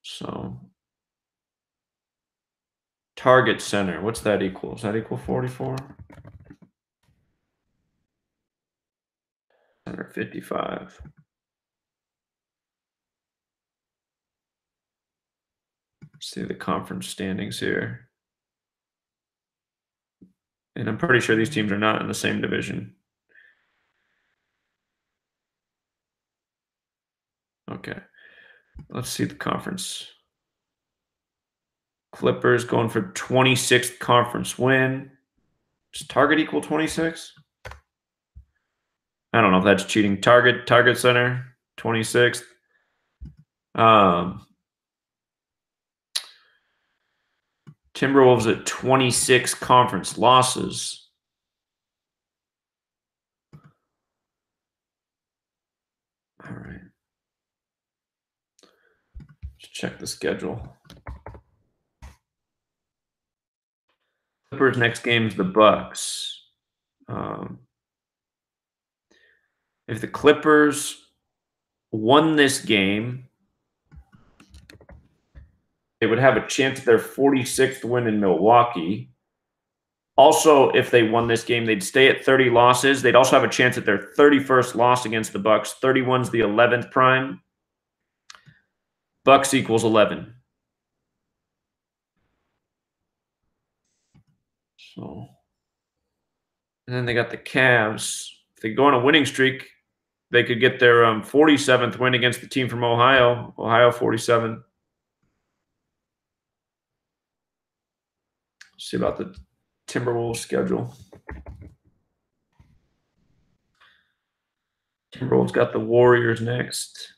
[SPEAKER 1] So, Target Center. What's that equal? Does that equal 44? Center 55. See the conference standings here. And I'm pretty sure these teams are not in the same division. Okay. Let's see the conference. Clippers going for 26th conference win. Does Target equal 26? I don't know if that's cheating. Target Center, 26th. Timberwolves at 26 conference losses. All right. Let's check the schedule. Clippers' next game is the Bucks. If the Clippers won this game, they would have a chance at their 46th win in Milwaukee. Also, if they won this game, they'd stay at 30 losses. They'd also have a chance at their 31st loss against the Bucks. 31's the 11th prime. Bucks equals 11. So, and then they got the Cavs. If they go on a winning streak, they could get their 47th win against the team from Ohio. Ohio 47. Let's see about the Timberwolves schedule. Timberwolves got the Warriors next.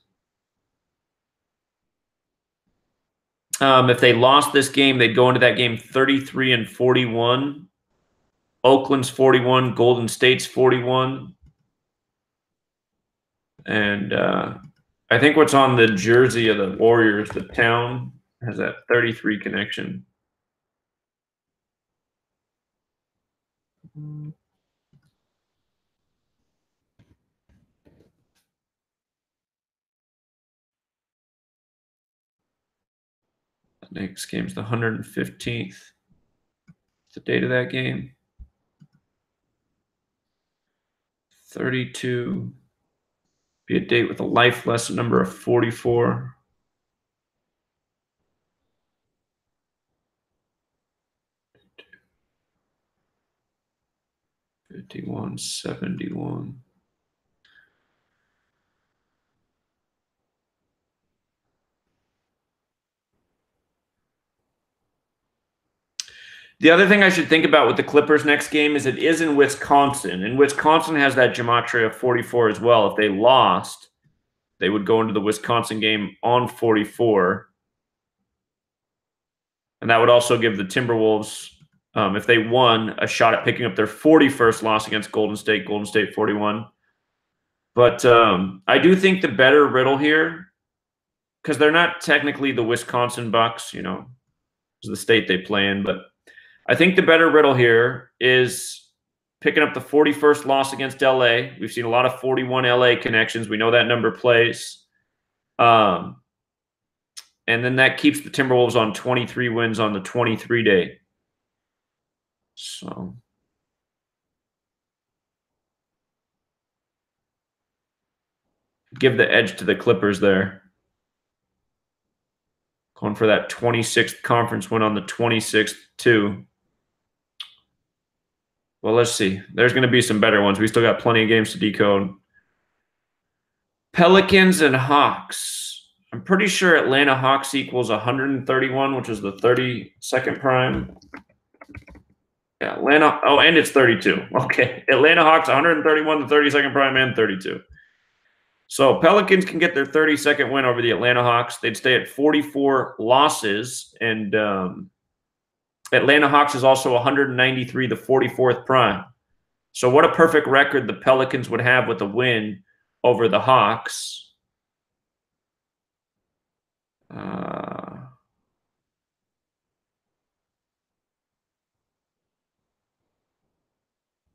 [SPEAKER 1] If they lost this game, they'd go into that game 33-41. Oakland's 41, Golden State's 41. And I think what's on the jersey of the Warriors, the town, has that 33 connection. The next game's the 115th. The date of that game. 32. Be a date with a life lesson number of 44. $51.71. The other thing I should think about with the Clippers next game is it is in Wisconsin, and Wisconsin has that Gematria 44 as well. If they lost, they would go into the Wisconsin game on 44. And that would also give the Timberwolves, if they won, a shot at picking up their 41st loss against Golden State 41. But I do think the better riddle here, because they're not technically the Wisconsin Bucks, you know, is the state they play in, but I think the better riddle here is picking up the 41st loss against LA. We've seen a lot of 41 LA connections. We know that number plays. And then that keeps the Timberwolves on 23 wins on the 23 day. So give the edge to the Clippers there. Going for that 26th conference win on the 26th too. Well, let's see. There's going to be some better ones. We still got plenty of games to decode. Pelicans and Hawks. I'm pretty sure Atlanta Hawks equals 131, which is the 32nd prime. Yeah, Atlanta. Oh, and it's 32. Okay. Atlanta Hawks 131, the 32nd prime, and 32. So Pelicans can get their 32nd win over the Atlanta Hawks. They'd stay at 44 losses. And Atlanta Hawks is also 193, the 44th prime. So what a perfect record the Pelicans would have with a win over the Hawks.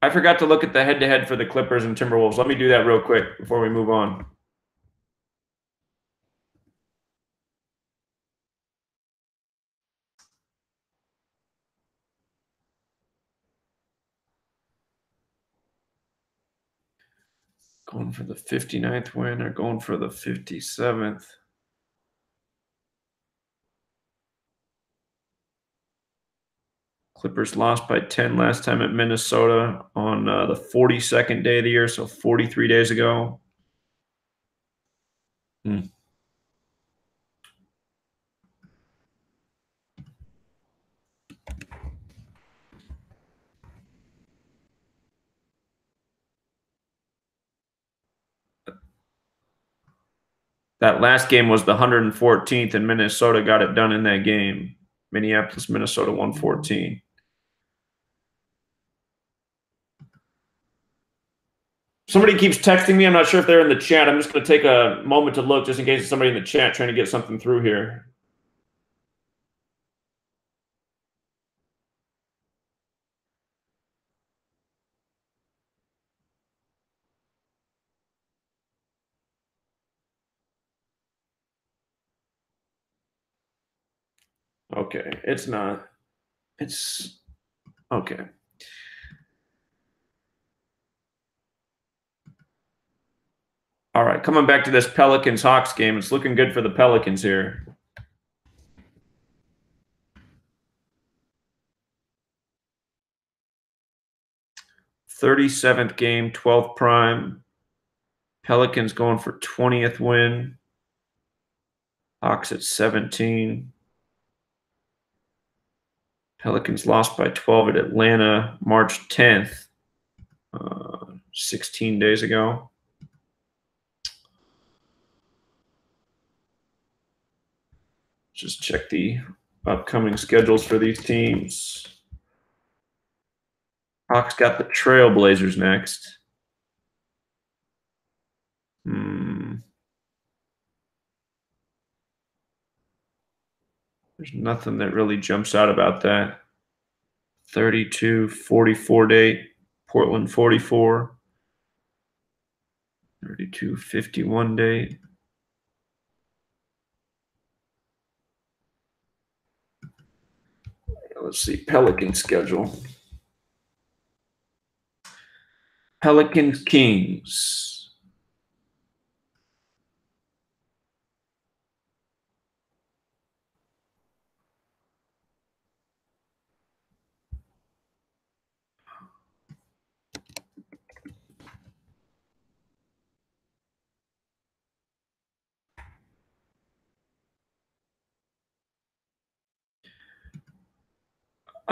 [SPEAKER 1] I forgot to look at the head-to-head for the Clippers and Timberwolves. Let me do that real quick before we move on. Going for the 59th win or going for the 57th? Clippers lost by 10 last time at Minnesota on the 42nd day of the year, so 43 days ago. That last game was the 114th, and Minnesota got it done in that game. Minneapolis, Minnesota 114. Somebody keeps texting me. I'm not sure if they're in the chat. I'm just going to take a moment to look just in case it's somebody in the chat trying to get something through here. Okay, it's not. It's okay. All right, coming back to this Pelicans-Hawks game. It's looking good for the Pelicans here. "37th game, 12th prime. Pelicans going for 20th win. Hawks at 17. Pelicans lost by 12 at Atlanta March 10th, 16 days ago. Just check the upcoming schedules for these teams. Hawks got the Trailblazers next. There's nothing that really jumps out about that. 32-44 date, Portland 44. 32-51 date. Let's see, Pelican schedule. Pelicans Kings.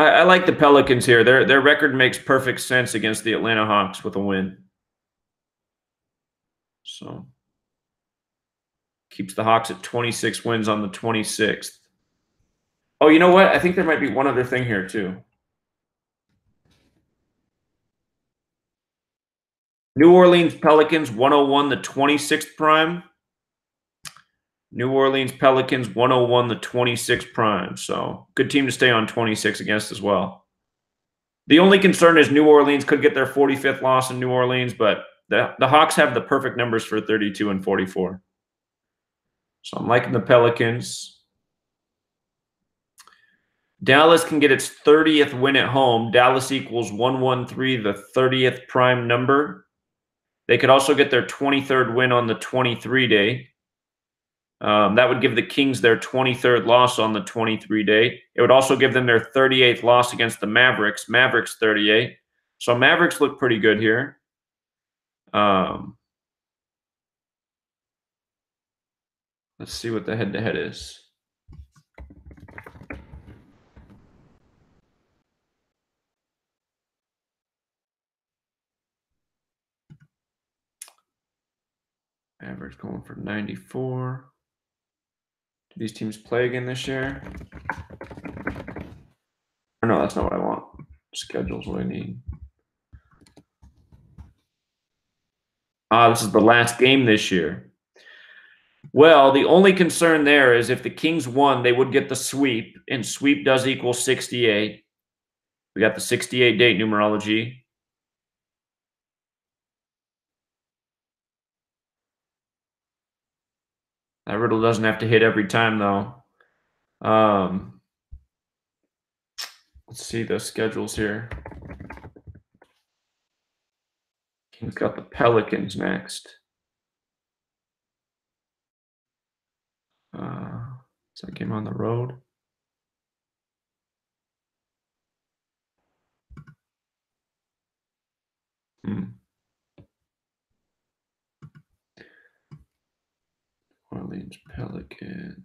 [SPEAKER 1] I like the Pelicans here. Their record makes perfect sense against the Atlanta Hawks with a win. So keeps the Hawks at 26 wins on the 26th. Oh, you know what? I think there might be one other thing here too. New Orleans Pelicans 101 the 26th prime. New Orleans Pelicans 101 the 26th prime. So good team to stay on 26 against as well. The only concern is New Orleans could get their 45th loss in New Orleans, but the Hawks have the perfect numbers for 32 and 44. So I'm liking the Pelicans. Dallas can get its 30th win at home. Dallas equals 113, the 30th prime number. They could also get their 23rd win on the 23 day. That would give the Kings their 23rd loss on the 23 day. It would also give them their 38th loss against the Mavericks. Mavericks 38. So Mavericks look pretty good here. Let's see what the head-to-head is. Average going for 94. Do these teams play again this year? Or no, that's not what I want. Schedule's what I need. This is the last game this year. Well, the only concern there is if the Kings won, they would get the sweep, and sweep does equal 68. We got the 68 date numerology. That riddle doesn't have to hit every time, though. Let's see the schedules here. Kings got the Pelicans next. Is that game on the road? Orleans Pelicans.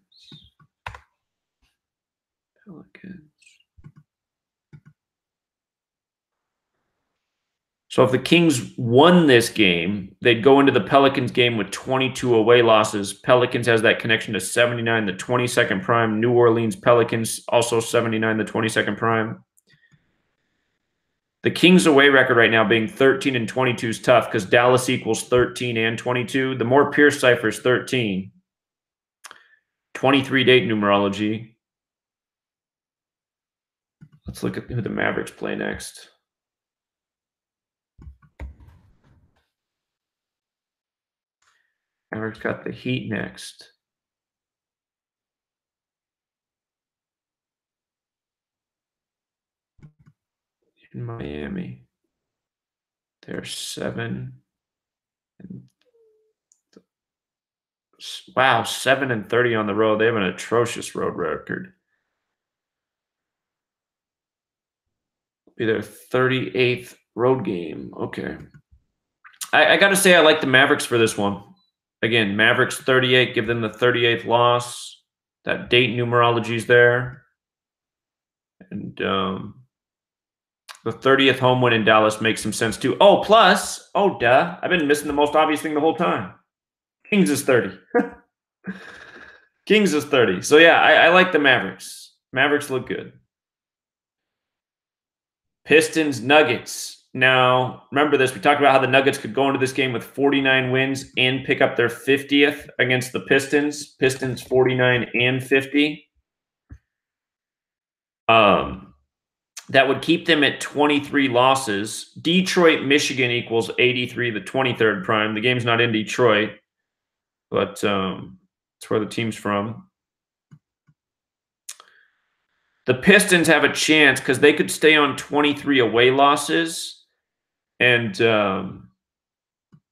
[SPEAKER 1] So if the Kings won this game, they'd go into the Pelicans game with 22 away losses. Pelicans has that connection to 79, the 22nd prime. New Orleans Pelicans also 79, the 22nd prime. The Kings away record right now being 13 and 22 is tough because Dallas equals 13 and 22. The more Pierce cipher is 13. 23 date numerology. Let's look at who the Mavericks play next. Mavericks got the Heat next. In Miami. They're 7 and wow, 7 and 30 on the road. They have an atrocious road record. Be their 38th road game. Okay. I got to say I like the Mavericks for this one. Again, Mavericks 38, give them the 38th loss. That date numerology is there. And the 30th home win in Dallas makes some sense too. Oh, plus, duh. I've been missing the most obvious thing the whole time. Kings is 30. Kings is 30. So, yeah, I like the Mavericks. Mavericks look good. Pistons, Nuggets. Now, remember this. We talked about how the Nuggets could go into this game with 49 wins and pick up their 50th against the Pistons. Pistons 49 and 50. That would keep them at 23 losses. Detroit, Michigan equals 83, the 23rd prime. The game's not in Detroit, but it's where the team's from. The Pistons have a chance because they could stay on 23 away losses, and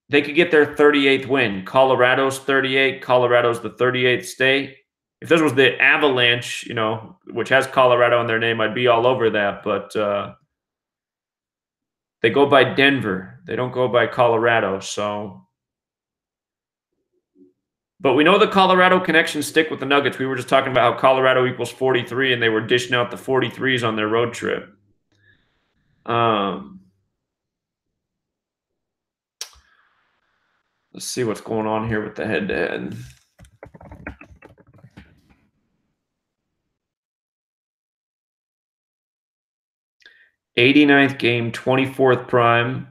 [SPEAKER 1] they could get their 38th win. Colorado's 38. Colorado's the 38th state. If this was the Avalanche, which has Colorado in their name, I'd be all over that. But they go by Denver. They don't go by Colorado. So But we know the Colorado connections stick with the Nuggets. We were just talking about how Colorado equals 43, and they were dishing out the 43s on their road trip. Let's see what's going on here with the head-to-head. '89th game, 24th prime.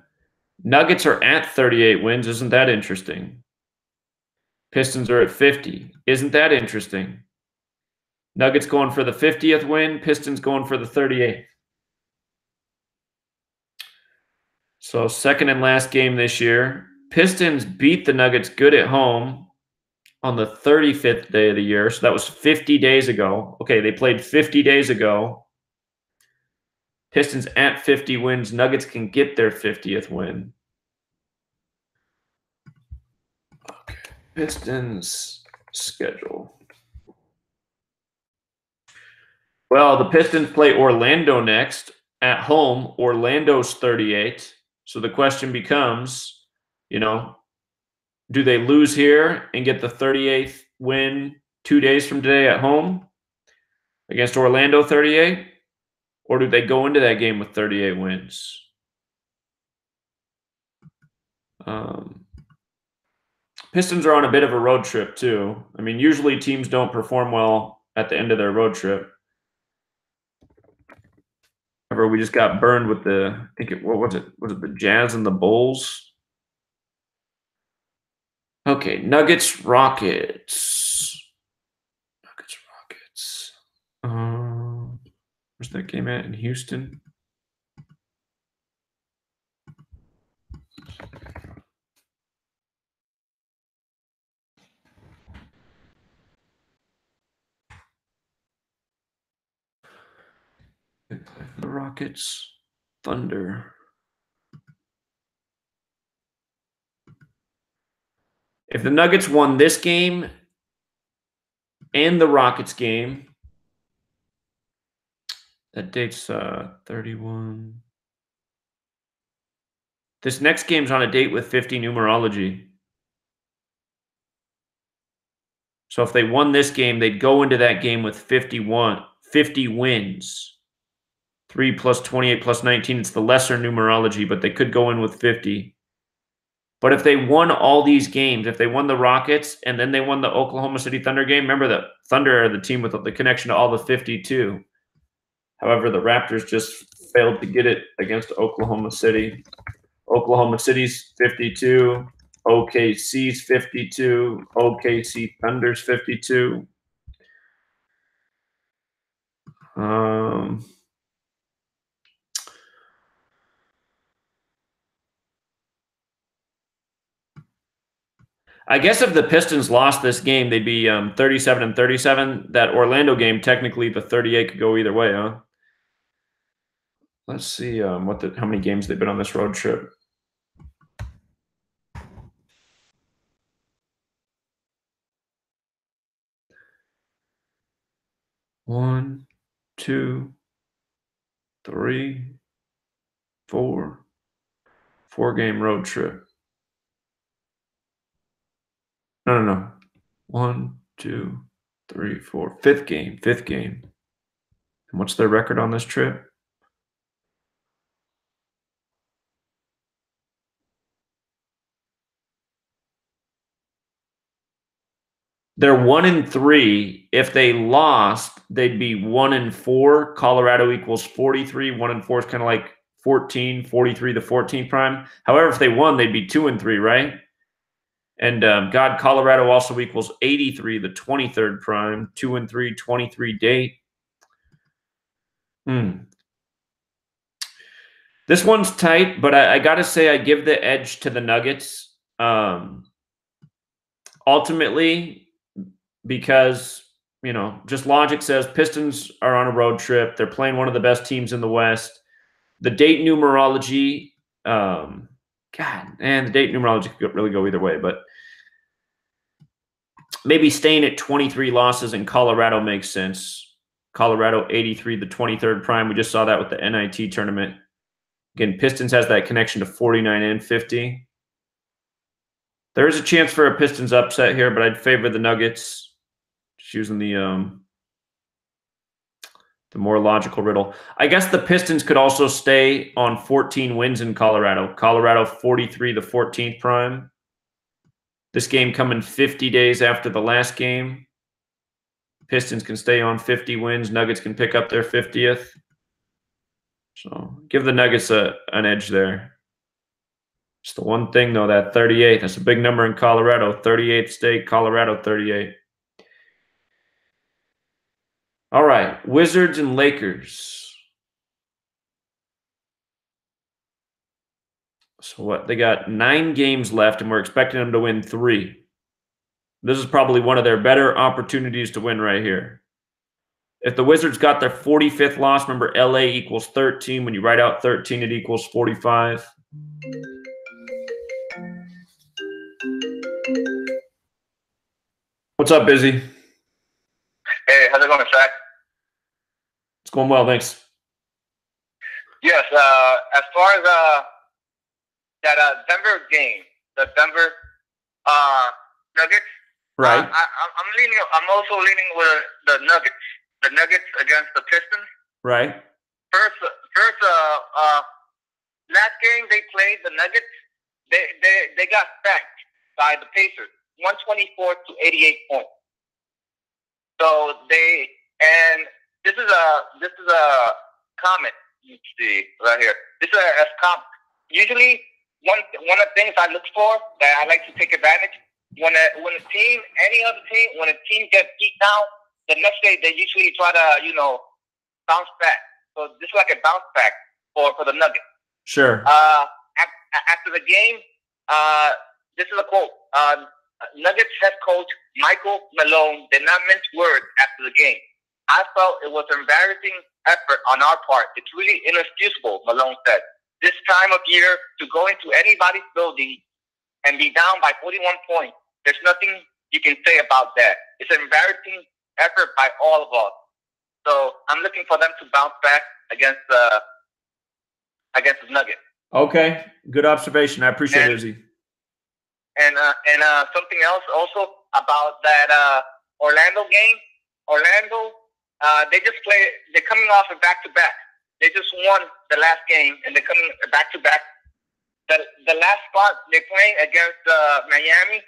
[SPEAKER 1] Nuggets are at 38 wins. Isn't that interesting? Pistons are at 50. Isn't that interesting? Nuggets going for the 50th win. Pistons going for the 38th. So second and last game this year. Pistons beat the Nuggets good at home on the 35th day of the year. So that was 50 days ago. Okay, they played 50 days ago. Pistons at 50 wins. Nuggets can get their 50th win. Okay. Pistons schedule. Well, the Pistons play Orlando next. At home, Orlando's 38. So the question becomes, you know, do they lose here and get the 38th win 2 days from today at home against Orlando 38? Or do they go into that game with 38 wins? Pistons are on a bit of a road trip too. I mean, usually teams don't perform well at the end of their road trip. However, we just got burned with the, what was it? Was it the Jazz and the Bulls? Okay, Nuggets, Rockets. Nuggets, Rockets. Where's that game at in Houston? The Rockets, Thunder. If the Nuggets won this game and the Rockets game, that date's 31. This next game's on a date with 50 numerology. So if they won this game, they'd go into that game with 50 wins. 3 plus 28 plus 19. It's the lesser numerology, but they could go in with 50. But if they won all these games, if they won the Rockets and then they won the Oklahoma City Thunder game, remember the Thunder are the team with the connection to all the 52. However, the Raptors just failed to get it against Oklahoma City. Oklahoma City's 52. OKC's 52. OKC Thunder's 52. I guess if the Pistons lost this game, they'd be 37-37. That Orlando game, technically, the 38 could go either way, huh? Let's see how many games they've been on this road trip. One, 2, 3, 4. 4-game road trip. No. 1, 2, 3, 4. Fifth game. And what's their record on this trip? They're 1-3. If they lost, they'd be 1-4. Colorado equals 43. 1-4 is kind of like 14, 43 the 14th prime. However, if they won, they'd be 2-3, right? And Colorado also equals 83, the 23rd prime, 2-3, 23 date. This one's tight, but I got to say I give the edge to the Nuggets. Ultimately, because, just logic says Pistons are on a road trip. They're playing one of the best teams in the West. The date numerology, the date numerology could really go either way, but maybe staying at 23 losses in Colorado makes sense. Colorado 83, the 23rd prime. We just saw that with the NIT tournament. Again, Pistons has that connection to 49 and 50. There is a chance for a Pistons upset here, but I'd favor the Nuggets. Just using the more logical riddle. I guess the Pistons could also stay on 14 wins in Colorado. Colorado 43, the 14th prime. This game coming 50 days after the last game. Pistons can stay on 50 wins. Nuggets can pick up their 50th. So give the Nuggets an edge there. It's the one thing, though, that 38. That's a big number in Colorado. 38th state, Colorado 38. All right, Wizards and Lakers. So what? They got 9 games left, and we're expecting them to win 3. This is probably one of their better opportunities to win right here. If the Wizards got their 45th loss, remember LA equals 13. When you write out 13, it equals 45. What's up, Busy?
[SPEAKER 3] Hey, how's it going, Shaq?
[SPEAKER 1] It's going well, thanks.
[SPEAKER 3] Yes, as far as that Denver game, the Denver Nuggets.
[SPEAKER 1] Right.
[SPEAKER 3] I'm also leaning with the Nuggets. The Nuggets against the Pistons.
[SPEAKER 1] Right.
[SPEAKER 3] First, last game they played, the Nuggets, they got spanked by the Pacers, 124 to 88 points. So this is a comment. You see right here. This is a comment. Usually, one of the things I look for that I like to take advantage when a team, any other team, when a team gets beat down, the next day they usually try to bounce back. So this is like a bounce back for the Nuggets.
[SPEAKER 1] Sure.
[SPEAKER 3] After the game, this is a quote. Nuggets head coach Michael Malone did not mince words after the game. I felt it was an embarrassing effort on our part. It's really inexcusable, Malone said. This time of year, to go into anybody's building and be down by 41 points, there's nothing you can say about that. It's an embarrassing effort by all of us. So I'm looking for them to bounce back against the Nuggets.
[SPEAKER 1] Okay, good observation. I appreciate it, Izzy.
[SPEAKER 3] And something else also about that Orlando game. Orlando, they're coming off a back-to-back. They just won the last game, and they're coming back-to-back. The last spot they're playing against Miami,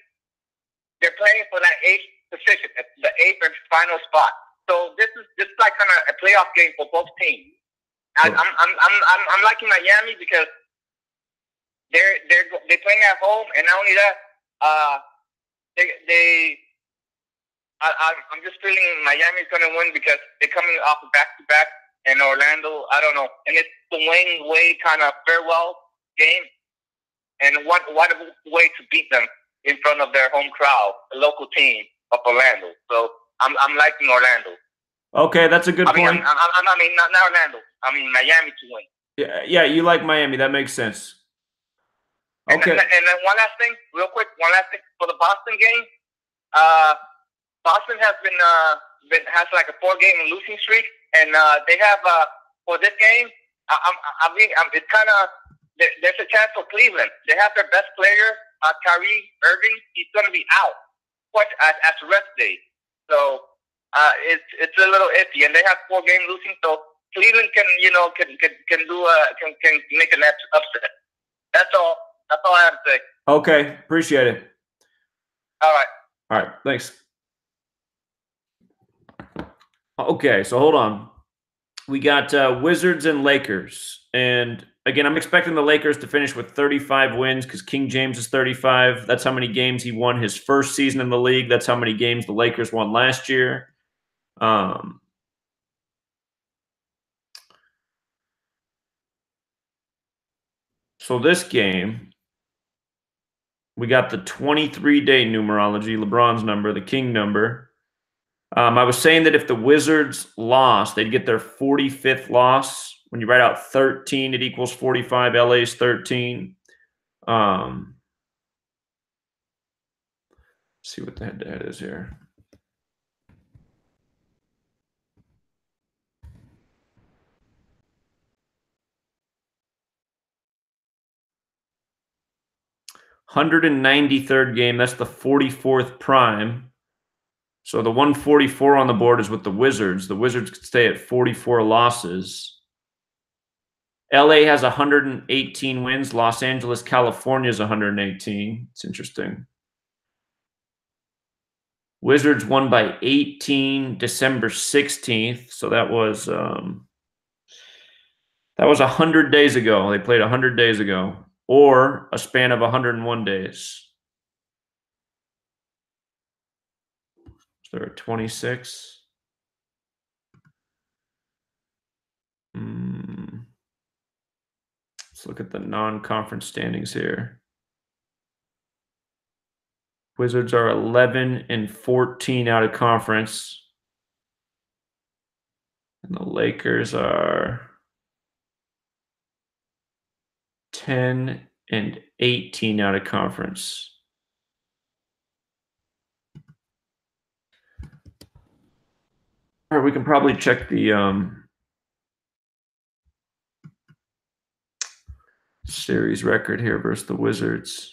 [SPEAKER 3] they're playing for that 8th position, the 8th and final spot. So this is like kind of a playoff game for both teams. I'm liking Miami because they're playing at home, and not only that, I'm just feeling Miami's going to win because they're coming off a back-to-back, and Orlando, I don't know, and it's the Wayne Wade kind of farewell game, and what a way to beat them in front of their home crowd, the local team of Orlando. So I'm liking Orlando.
[SPEAKER 1] Okay, that's a good point.
[SPEAKER 3] I mean, not Orlando. I mean Miami to win.
[SPEAKER 1] Yeah, you like Miami. That makes sense. Okay.
[SPEAKER 3] And then one last thing, real quick. One last thing for the Boston game. Boston has has like a 4-game losing streak, and they have for this game. It's kind of there's a chance for Cleveland. They have their best player, Kyrie Irving. He's going to be out at rest day, so it's a little iffy. And they have 4-game losing, so Cleveland can make an upset. That's all. That's all I have to say.
[SPEAKER 1] Okay, appreciate it.
[SPEAKER 3] All right.
[SPEAKER 1] All right, thanks. Okay, so hold on. We got Wizards and Lakers. And again, I'm expecting the Lakers to finish with 35 wins because King James is 35. That's how many games he won his first season in the league. That's how many games the Lakers won last year. So this game, we got the 23-day numerology, LeBron's number, the King number. I was saying that if the Wizards lost, they'd get their 45th loss. When you write out 13, it equals 45. LA's 13. See what the head-to-head is here. 193rd game, that's the 44th prime. So the 144 on the board is with the Wizards. The Wizards could stay at 44 losses. LA has 118 wins. Los Angeles, California is 118. It's interesting. Wizards won by 18 December 16th. So that was 100 days ago. They played 100 days ago, or a span of 101 days. So there are 26. Let's look at the non-conference standings here. Wizards are 11 and 14 out of conference. And the Lakers are 10 and 18 out of conference. All right, we can probably check the series record here versus the Wizards.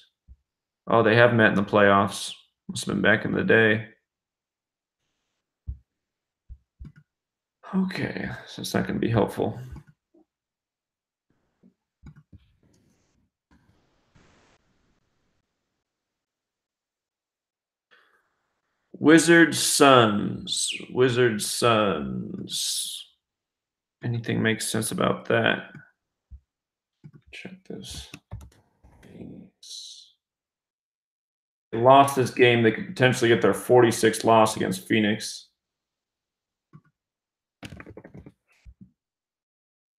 [SPEAKER 1] Oh, they have met in the playoffs. Must have been back in the day. Okay, so it's not going to be helpful. Wizards, Suns. Wizards, Suns. Anything makes sense about that? Check this. They lost this game. They could potentially get their 46th loss against Phoenix.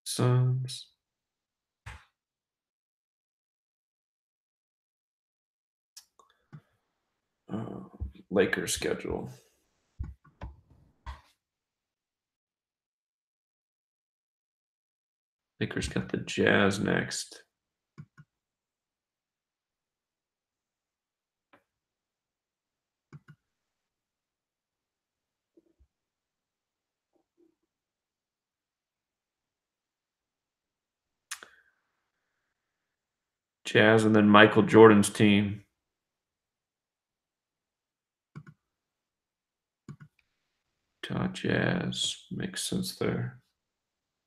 [SPEAKER 1] Suns. Lakers schedule. Lakers got the Jazz next. Jazz and then Michael Jordan's team. Jazz makes sense there.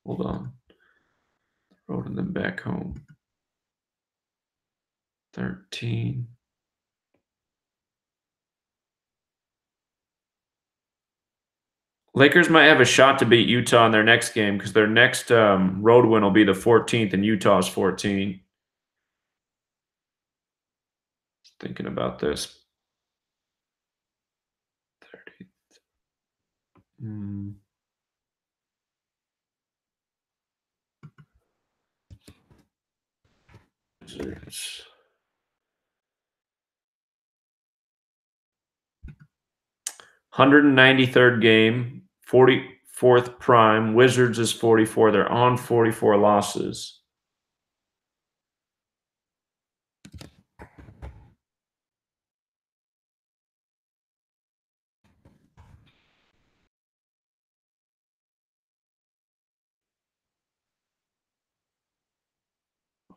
[SPEAKER 1] Hold on. Rolling them back home. 13. Lakers might have a shot to beat Utah in their next game because their next road win will be the 14th and Utah's 14. Thinking about this. 30th. Wizards. $193rd game, 44th prime. Wizards is 44. They're on 44 losses.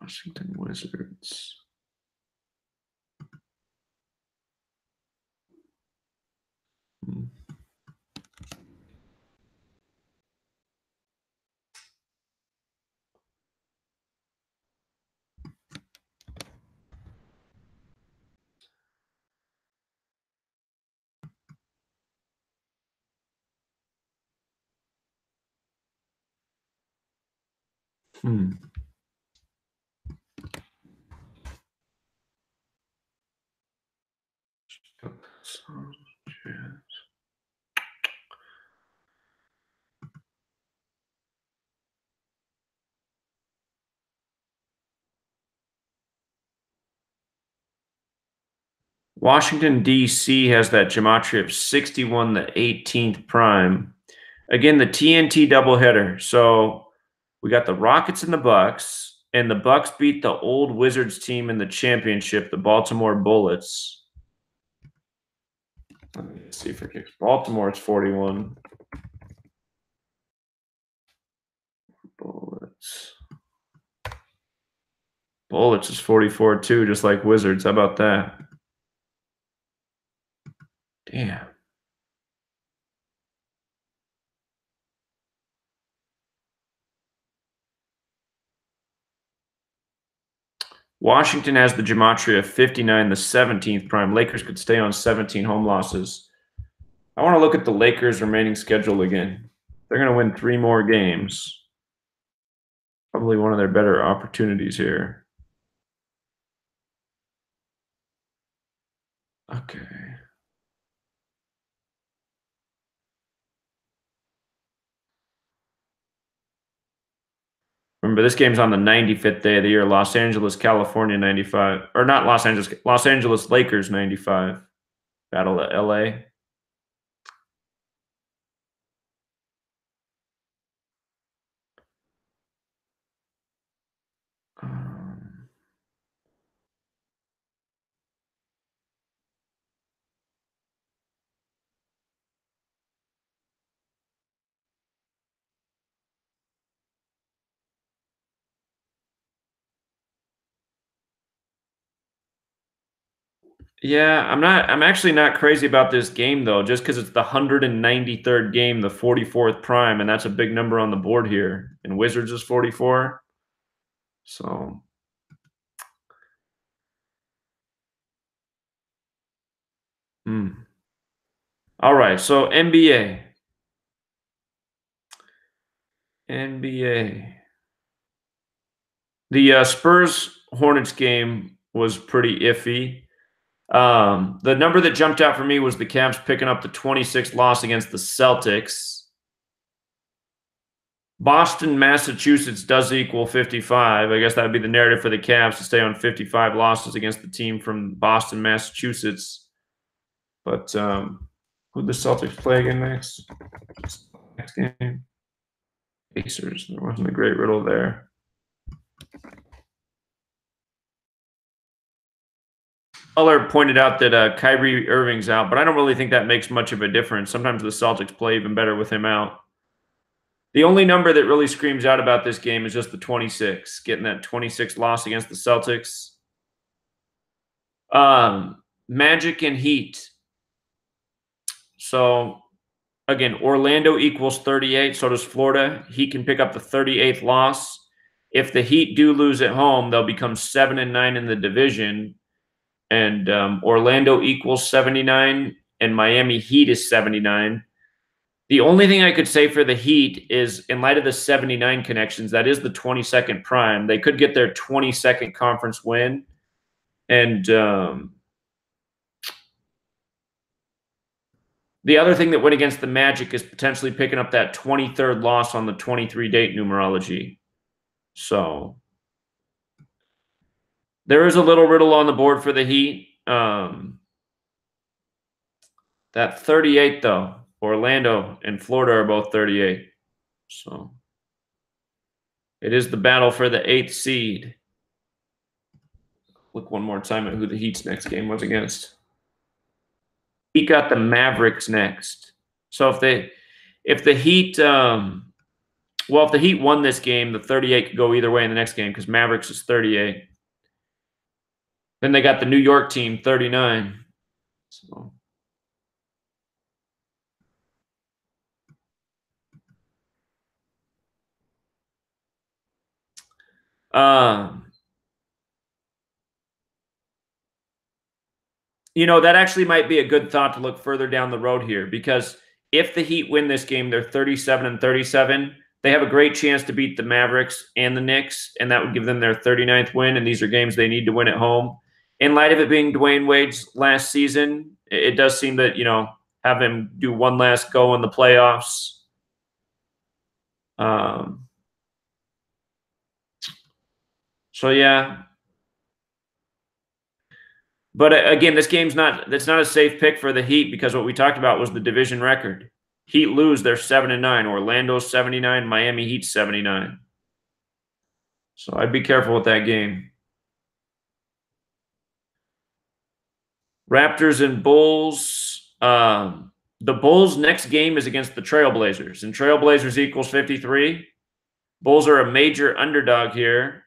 [SPEAKER 1] Washington Wizards. Washington, D.C. has that gematria of 61, the 18th prime. Again, the TNT doubleheader. So we got the Rockets and the Bucks, and the Bucks beat the old Wizards team in the championship, the Baltimore Bullets. Let me see if it kicks. Baltimore, it's 41. Bullets. Bullets is 44 too, just like Wizards. How about that? Damn. Washington has the Gematria 59, the 17th prime. Lakers could stay on 17 home losses. I want to look at the Lakers' remaining schedule again. They're going to win 3 more games. Probably one of their better opportunities here. Okay. Remember, this game's on the 95th day of the year. Los Angeles, California, 95. Or not Los Angeles. Los Angeles Lakers, 95. Battle at LA. Yeah, I'm actually not crazy about this game though, just because it's the 193rd game, the 44th prime, and that's a big number on the board here. And Wizards is 44. So all right, so NBA. The Spurs Hornets game was pretty iffy. The number that jumped out for me was the Cavs picking up the 26th loss against the Celtics. Boston, Massachusetts does equal 55. I guess that would be the narrative for the Cavs to stay on 55 losses against the team from Boston, Massachusetts. But who'd the Celtics play again next? Next game? Pacers. There wasn't a great riddle there. Muller pointed out that Kyrie Irving's out, but I don't really think that makes much of a difference. Sometimes the Celtics play even better with him out. The only number that really screams out about this game is just the 26, getting that 26 loss against the Celtics. Magic and Heat. So, again, Orlando equals 38, so does Florida. Heat can pick up the 38th loss. If the Heat do lose at home, they'll become 7-9 in the division. And Orlando equals 79, and Miami Heat is 79. The only thing I could say for the Heat is, in light of the 79 connections, that is the 22nd prime. They could get their 22nd conference win. And the other thing that went against the Magic is potentially picking up that 23rd loss on the 23-date numerology. So there is a little riddle on the board for the Heat. That 38, though, Orlando and Florida are both 38. So it is the battle for the 8th seed. Look one more time at who the Heat's next game was against. He got the Mavericks next. So if the Heat, if the Heat won this game, the 38 could go either way in the next game because Mavericks is 38. Then they got the New York team, 39. So. You know, that actually might be a good thought to look further down the road here, because if the Heat win this game, they're 37-37. They have a great chance to beat the Mavericks and the Knicks, and that would give them their 39th win, and these are games they need to win at home. In light of it being Dwayne Wade's last season, it does seem that, you know, have him do one last go in the playoffs. So, yeah. But again, this game's that's not a safe pick for the Heat, because what we talked about was the division record. Heat lose, they're 7-9. Orlando's 79, Miami Heat 79. So I'd be careful with that game. Raptors and Bulls. The Bulls' next game is against the Trailblazers, and Trailblazers equals 53. Bulls are a major underdog here.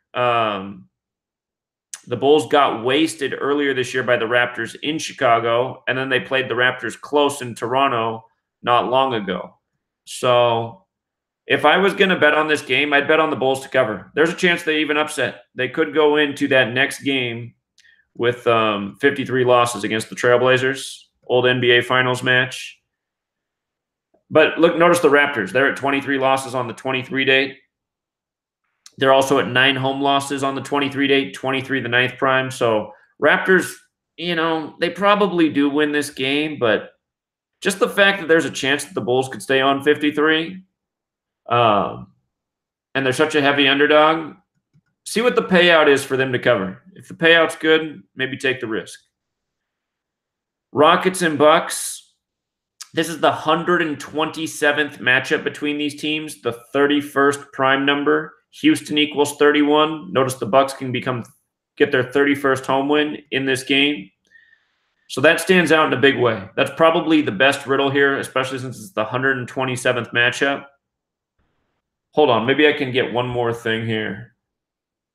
[SPEAKER 1] The Bulls got wasted earlier this year by the Raptors in Chicago, and then they played the Raptors close in Toronto not long ago. So if I was going to bet on this game, I'd bet on the Bulls to cover. There's a chance they even upset. They could go into that next game with 53 losses against the Trailblazers, old NBA Finals match. But look, notice the Raptors. They're at 23 losses on the 23 date. They're also at 9 home losses on the 23 date, 23 the 9th prime. So Raptors, they probably do win this game, but just the fact that there's a chance that the Bulls could stay on 53, and they're such a heavy underdog, see what the payout is for them to cover. If the payout's good, maybe take the risk. Rockets and Bucks. This is the 127th matchup between these teams, the 31st prime number. Houston equals 31. Notice the Bucks can get their 31st home win in this game. So that stands out in a big way. That's probably the best riddle here, especially since it's the 127th matchup. Hold on, maybe I can get one more thing here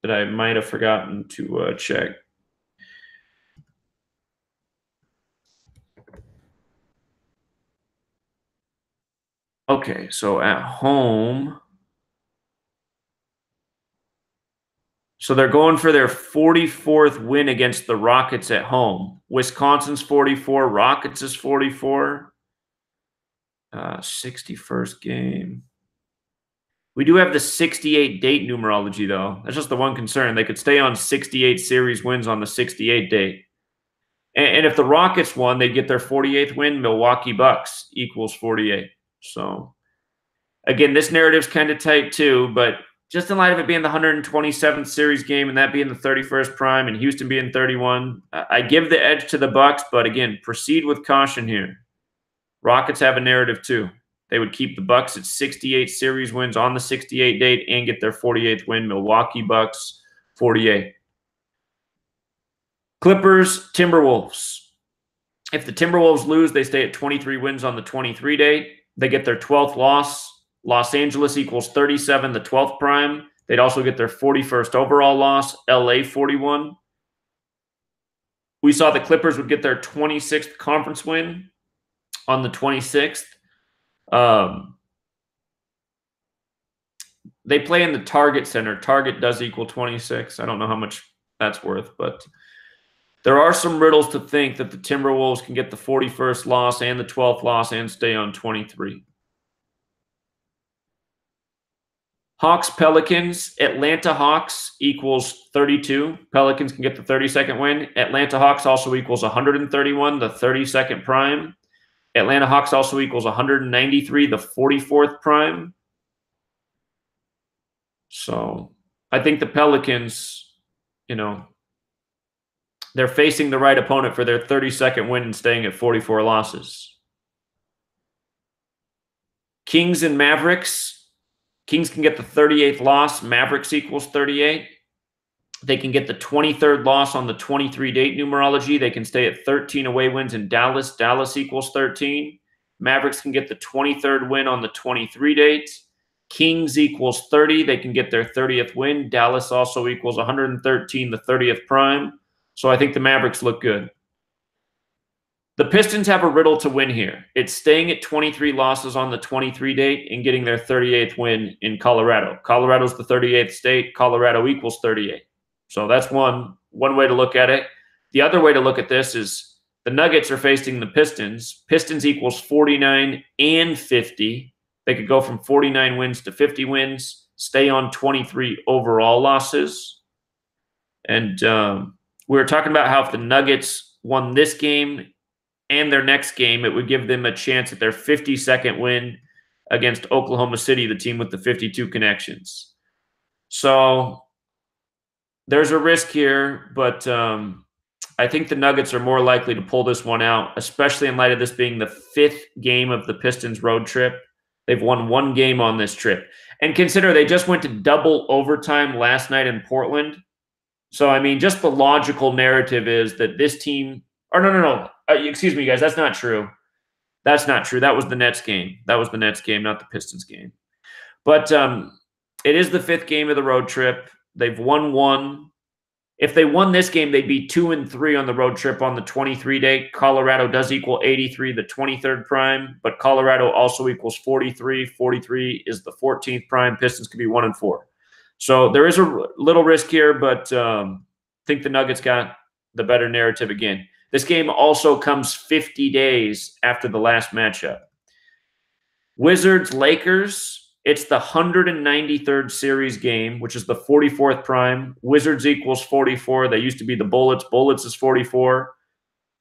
[SPEAKER 1] that I might have forgotten to check. Okay, so at home, so they're going for their 44th win against the Rockets at home. Wisconsin's 44, Rockets is 44. 61st game. We do have the 68 date numerology, though. That's just the one concern. They could stay on 68 series wins on the 68 date. And if the Rockets won, they'd get their 48th win. Milwaukee Bucks equals 48. So, again, this narrative's kind of tight, too, but just in light of it being the 127th series game and that being the 31st prime and Houston being 31, I give the edge to the Bucks, but again, proceed with caution here. Rockets have a narrative too. They would keep the Bucks at 68 series wins on the 68 date and get their 48th win. Milwaukee Bucks, 48. Clippers, Timberwolves. If the Timberwolves lose, they stay at 23 wins on the 23 date. They get their 12th loss. Los Angeles equals 37, the 12th prime. They'd also get their 41st overall loss. LA, 41. We saw the Clippers would get their 26th conference win on the 26th. They play in the Target Center. Target does equal 26. I don't know how much that's worth, but there are some riddles to think that the Timberwolves can get the 41st loss and the 12th loss and stay on 23. Hawks, Pelicans. Atlanta Hawks equals 32. Pelicans can get the 32nd win. Atlanta Hawks also equals 131, the 32nd prime. Atlanta Hawks also equals 193, the 44th prime. So I think the Pelicans, they're facing the right opponent for their 32nd win and staying at 44 losses. Kings and Mavericks. Kings can get the 38th loss. Mavericks equals 38. They can get the 23rd loss on the 23 date numerology. They can stay at 13 away wins in Dallas. Dallas equals 13. Mavericks can get the 23rd win on the 23 date. Kings equals 30. They can get their 30th win. Dallas also equals 113, the 30th prime. So I think the Mavericks look good. The Pistons have a riddle to win here. It's staying at 23 losses on the 23 date and getting their 38th win in Colorado. Colorado's the 38th state. Colorado equals 38. So that's one way to look at it. The other way to look at this is the Nuggets are facing the Pistons. Pistons equals 49 and 50. They could go from 49 wins to 50 wins, stay on 23 overall losses. And we were talking about how if the Nuggets won this game and their next game, it would give them a chance at their 52nd win against Oklahoma City, the team with the 52 connections. So there's a risk here, but I think the Nuggets are more likely to pull this one out, especially in light of this being the 5th game of the Pistons road trip. They've won 1 game on this trip. And consider they just went to double overtime last night in Portland. So, I mean, just the logical narrative is that this team – or no. Excuse me, guys. That's not true. That's not true. That was the Nets game. That was the Nets game, not the Pistons game. But it is the 5th game of the road trip. They've won 1. If they won this game, they'd be 2-3 on the road trip on the 23-day. Colorado does equal 83, the 23rd prime, but Colorado also equals 43. 43 is the 14th prime. Pistons could be 1-4. So there is a little risk here, but I think the Nuggets got the better narrative again. This game also comes 50 days after the last matchup. Wizards-Lakers. It's the 193rd series game, which is the 44th prime. Wizards equals 44. They used to be the Bullets. Bullets is 44.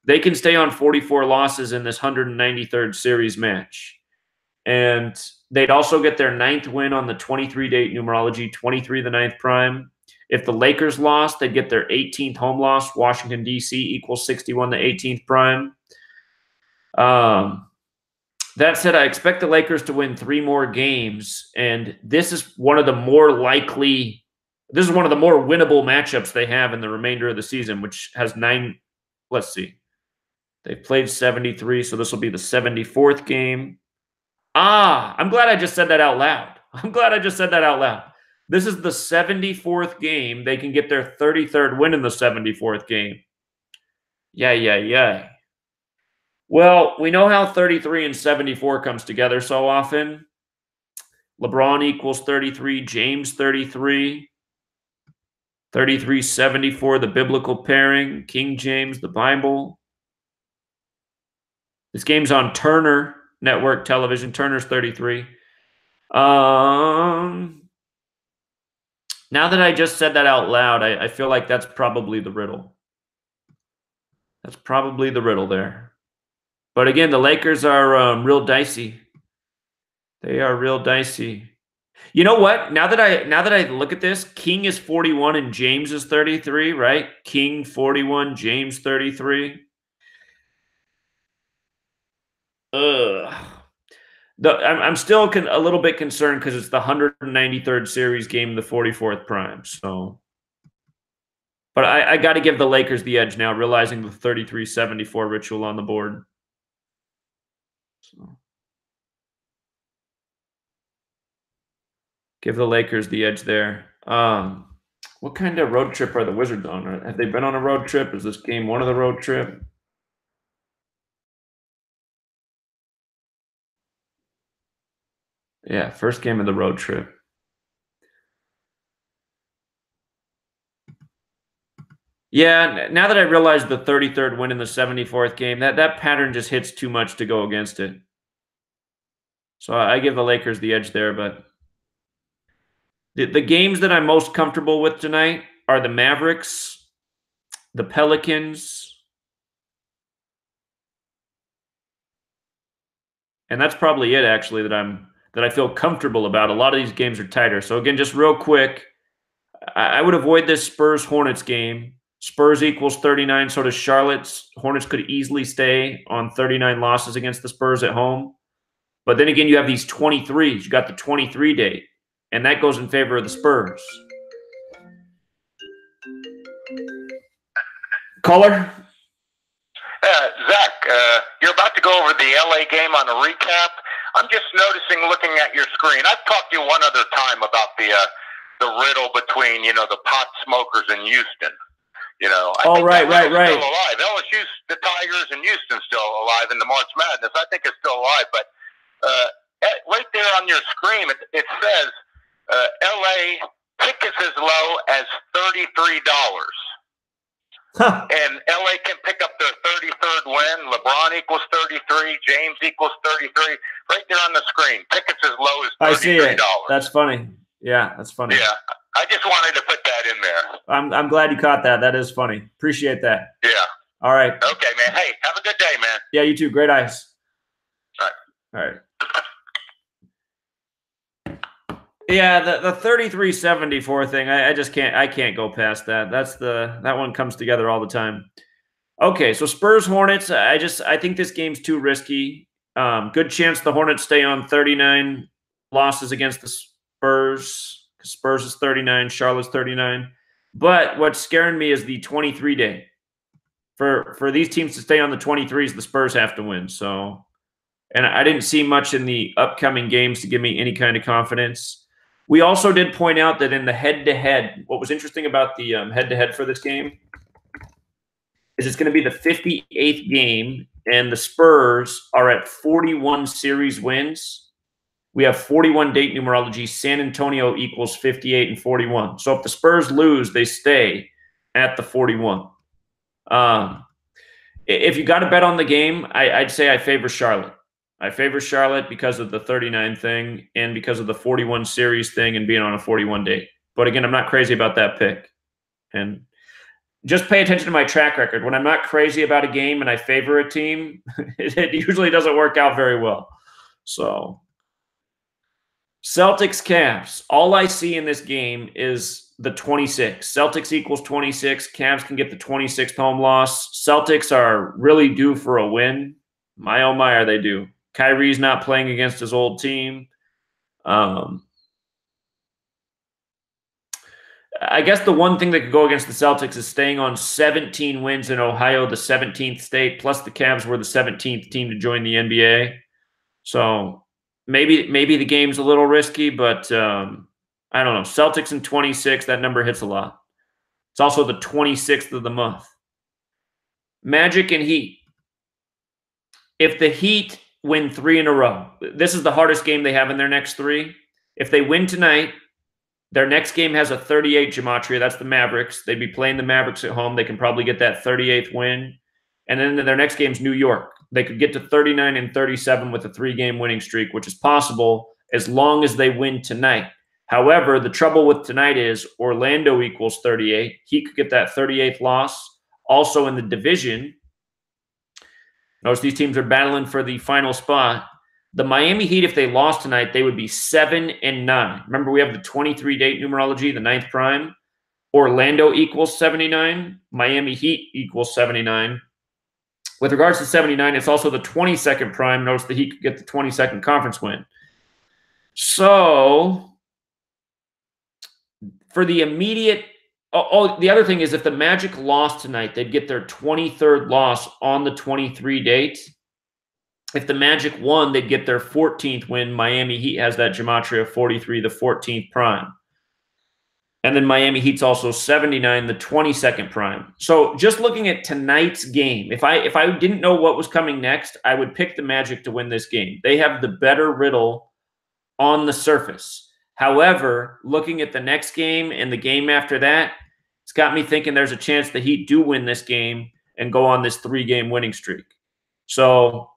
[SPEAKER 1] They can stay on 44 losses in this 193rd series match. And they'd also get their 9th win on the 23-date numerology, 23 the 9th prime. If the Lakers lost, they'd get their 18th home loss. Washington, D.C. equals 61 the 18th prime. That said, I expect the Lakers to win 3 more games, and this is one of the more likely – this is one of the more winnable matchups they have in the remainder of the season, which has 9 – let's see. They've played 73, so this will be the 74th game. I'm glad I just said that out loud. I'm glad I just said that out loud. This is the 74th game. They can get their 33rd win in the 74th game. Yeah. Well, we know how 33 and 74 comes together so often. LeBron equals 33, James 33, 33, 74, the biblical pairing, King James, the Bible. This game's on Turner Network Television. Turner's 33. Now that I just said that out loud, I feel like that's probably the riddle. That's probably the riddle there. But again, the Lakers are real dicey. They are real dicey. You know what? Now that I look at this, King is 41 and James is 33, right? King 41, James 33. I'm still a little bit concerned because it's the 193rd series game, the 44th prime. So, but I got to give the Lakers the edge now, realizing the 33-74 ritual on the board. So, give the Lakers the edge there. What kind of road trip are the Wizards on? Have they been on a road trip? Is this game one of the road trip? Yeah, first game of the road trip. Yeah, now that I realize the 33rd win in the 74th game, that pattern just hits too much to go against it. So I give the Lakers the edge there, but the games that I'm most comfortable with tonight are the Mavericks, the Pelicans, and that's probably it actually that I feel comfortable about. A lot of these games are tighter. So again, just real quick, I would avoid this Spurs-Hornets game. Spurs equals 39, so does Charlotte's. Hornets could easily stay on 39 losses against the Spurs at home. But then again, you have these 23s. You got the 23 date, and that goes in favor of the Spurs. Caller?
[SPEAKER 4] Zach, you're about to go over the LA game on a recap. I'm just noticing, looking at your screen, I've talked to you one other time about the riddle between, the pot smokers in Houston. I think
[SPEAKER 1] right.
[SPEAKER 4] still alive. LSU's, the Tigers, and Houston's still alive in the March Madness. I think it's still alive. But right there on your screen, it says LA tickets as low as $33. And LA can pick up their 33rd win. LeBron equals 33. James equals 33. Right there on the screen. Tickets as low as $33.
[SPEAKER 1] I see it. That's funny. Yeah, that's funny.
[SPEAKER 4] Yeah. I just wanted to put that in there.
[SPEAKER 1] I'm glad you caught that. That is funny. Appreciate that.
[SPEAKER 4] Yeah.
[SPEAKER 1] All right.
[SPEAKER 4] Okay, man. Hey, have a good day, man.
[SPEAKER 1] Yeah, you too. Great eyes.
[SPEAKER 4] All
[SPEAKER 1] right. Yeah, the 33-74 thing, I just can't go past that. That one comes together all the time. Okay, so Spurs Hornets, I think this game's too risky. Good chance the Hornets stay on 39 losses against the Spurs. Spurs is 39, Charlotte's 39. But what's scaring me is the 23 day. For these teams to stay on the 23s, the Spurs have to win. So, and I didn't see much in the upcoming games to give me any kind of confidence. We also did point out that in the head-to-head, what was interesting about the head-to-head for this game is it's going to be the 58th game, and the Spurs are at 41 series wins. We have 41 date numerology. San Antonio equals 58 and 41. So if the Spurs lose, they stay at the 41. If you got to bet on the game, I'd say I favor Charlotte. I favor Charlotte because of the 39 thing and because of the 41 series thing and being on a 41 date. But again, I'm not crazy about that pick. And just pay attention to my track record. When I'm not crazy about a game and I favor a team, it usually doesn't work out very well. So Celtics Cavs. All I see in this game is the 26. Celtics equals 26. Cavs can get the 26th home loss. Celtics are really due for a win. My oh my, are they due? Kyrie's not playing against his old team. I guess the one thing that could go against the Celtics is staying on 17 wins in Ohio, the 17th state, plus the Cavs were the 17th team to join the NBA. So maybe the game's a little risky, but I don't know. Celtics in 26, that number hits a lot. It's also the 26th of the month. Magic and Heat. If the Heat win 3 in a row, this is the hardest game they have in their next 3. If they win tonight, their next game has a 38 Gematria. That's the Mavericks. They'd be playing the Mavericks at home. They can probably get that 38th win. And then their next game's New York. They could get to 39 and 37 with a 3-game winning streak, which is possible as long as they win tonight. However, the trouble with tonight is Orlando equals 38. He could get that 38th loss. Also in the division, notice these teams are battling for the final spot. The Miami Heat, if they lost tonight, they would be 7 and 9. Remember, we have the 23 date numerology, the 9th prime. Orlando equals 79. Miami Heat equals 79. With regards to 79, it's also the 22nd prime. Notice the Heat could get the 22nd conference win. So for the immediate the other thing is if the Magic lost tonight, they'd get their 23rd loss on the 23 date. If the Magic won, they'd get their 14th win. Miami Heat has that Gematria of 43, the 14th prime. And then Miami Heat's also 79, the 22nd prime. So just looking at tonight's game, if I didn't know what was coming next, I would pick the Magic to win this game. They have the better riddle on the surface. However, looking at the next game and the game after that, it's got me thinking there's a chance the Heat do win this game and go on this 3-game winning streak. So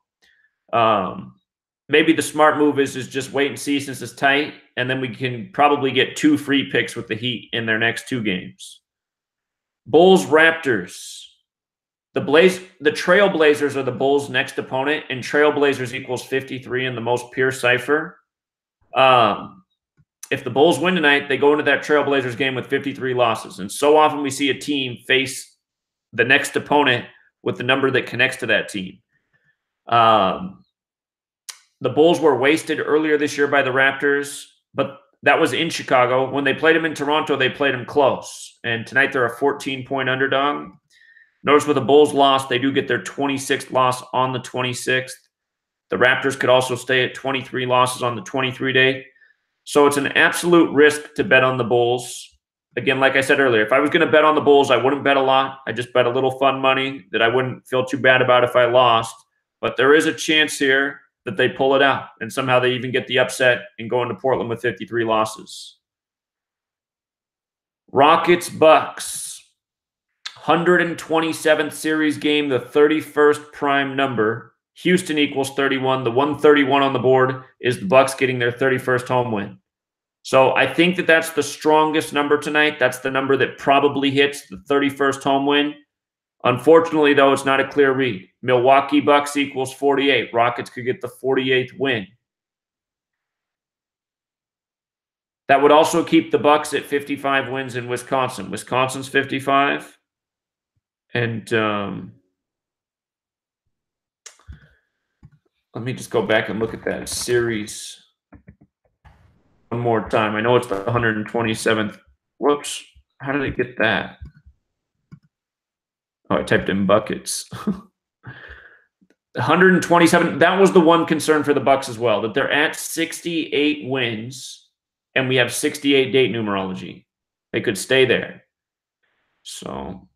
[SPEAKER 1] maybe the smart move is just wait and see since it's tight, and then we can probably get 2 free picks with the Heat in their next 2 games. Bulls Raptors. The Trailblazers are the Bulls' next opponent, and Trailblazers equals 53 in the most pure cipher. If the Bulls win tonight, they go into that Trailblazers game with 53 losses. And so often we see a team face the next opponent with the number that connects to that team. The Bulls were wasted earlier this year by the Raptors, but that was in Chicago. When they played them in Toronto, they played them close. And tonight they're a 14-point underdog. Notice with the Bulls loss, they do get their 26th loss on the 26th. The Raptors could also stay at 23 losses on the 23 day. So it's an absolute risk to bet on the Bulls. Again, like I said earlier, if I was going to bet on the Bulls, I wouldn't bet a lot. I just bet a little fun money that I wouldn't feel too bad about if I lost. But there is a chance here that they pull it out, and somehow they even get the upset and go into Portland with 53 losses. Rockets Bucks. 127th series game, the 31st prime number. Houston equals 31. The 131 on the board is the Bucks getting their 31st home win. So I think that that's the strongest number tonight. That's the number that probably hits the 31st home win. Unfortunately, though, it's not a clear read. Milwaukee Bucks equals 48. Rockets could get the 48th win. That would also keep the Bucks at 55 wins in Wisconsin. Wisconsin's 55. And let me just go back and look at that series one more time. I know it's the 127th. Whoops. How did it get that? Oh, I typed in buckets. 127. That was the one concern for the Bucks as well, that they're at 68 wins and we have 68 date numerology. They could stay there. So,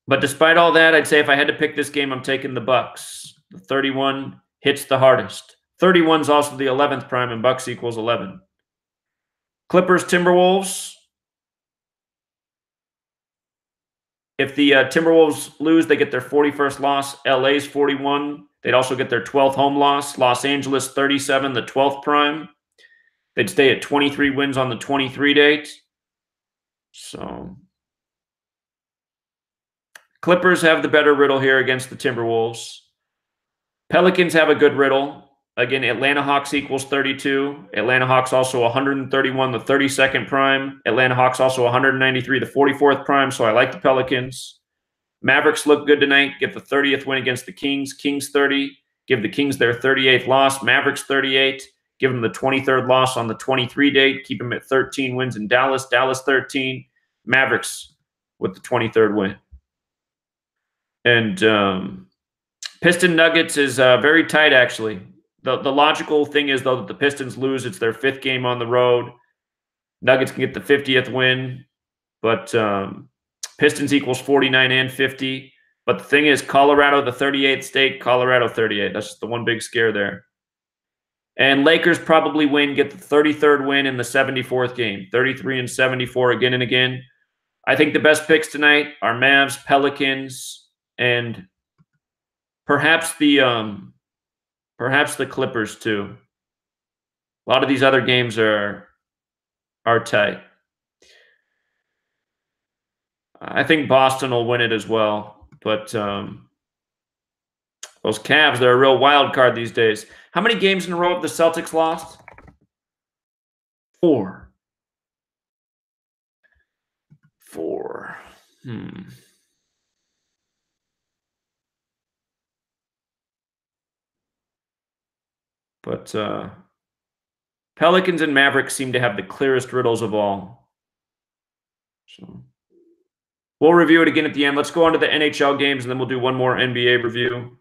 [SPEAKER 1] but despite all that, I'd say if I had to pick this game, I'm taking the Bucks. The 31 hits the hardest. 31 is also the 11th prime, and Bucks equals 11. Clippers, Timberwolves. If the Timberwolves lose, they get their 41st loss. LA's 41. They'd also get their 12th home loss. Los Angeles, 37, the 12th prime. They'd stay at 23 wins on the 23 date. So Clippers have the better riddle here against the Timberwolves. Pelicans have a good riddle. Again, Atlanta Hawks equals 32. Atlanta Hawks also 131, the 32nd prime. Atlanta Hawks also 193, the 44th prime. So I like the Pelicans. Mavericks look good tonight. Get the 30th win against the Kings. Kings 30. Give the Kings their 38th loss. Mavericks 38. Give them the 23rd loss on the 23 date. Keep them at 13 wins in Dallas. Dallas 13. Mavericks with the 23rd win. And Piston Nuggets is very tight, actually. The logical thing is, though, that the Pistons lose. It's their 5th game on the road. Nuggets can get the 50th win. But Pistons equals 49 and 50. But the thing is, Colorado, the 38th state, Colorado 38. That's just the one big scare there. And Lakers probably win, get the 33rd win in the 74th game. 33 and 74 again and again. I think the best picks tonight are Mavs, Pelicans, and perhaps the Clippers too. A lot of these other games are tight. I think Boston will win it as well, but those Cavs, they're a real wild card these days. How many games in a row have the Celtics lost? 4. 4. But Pelicans and Mavericks seem to have the clearest riddles of all. So we'll review it again at the end. Let's go on to the NHL games, and then we'll do one more NBA review.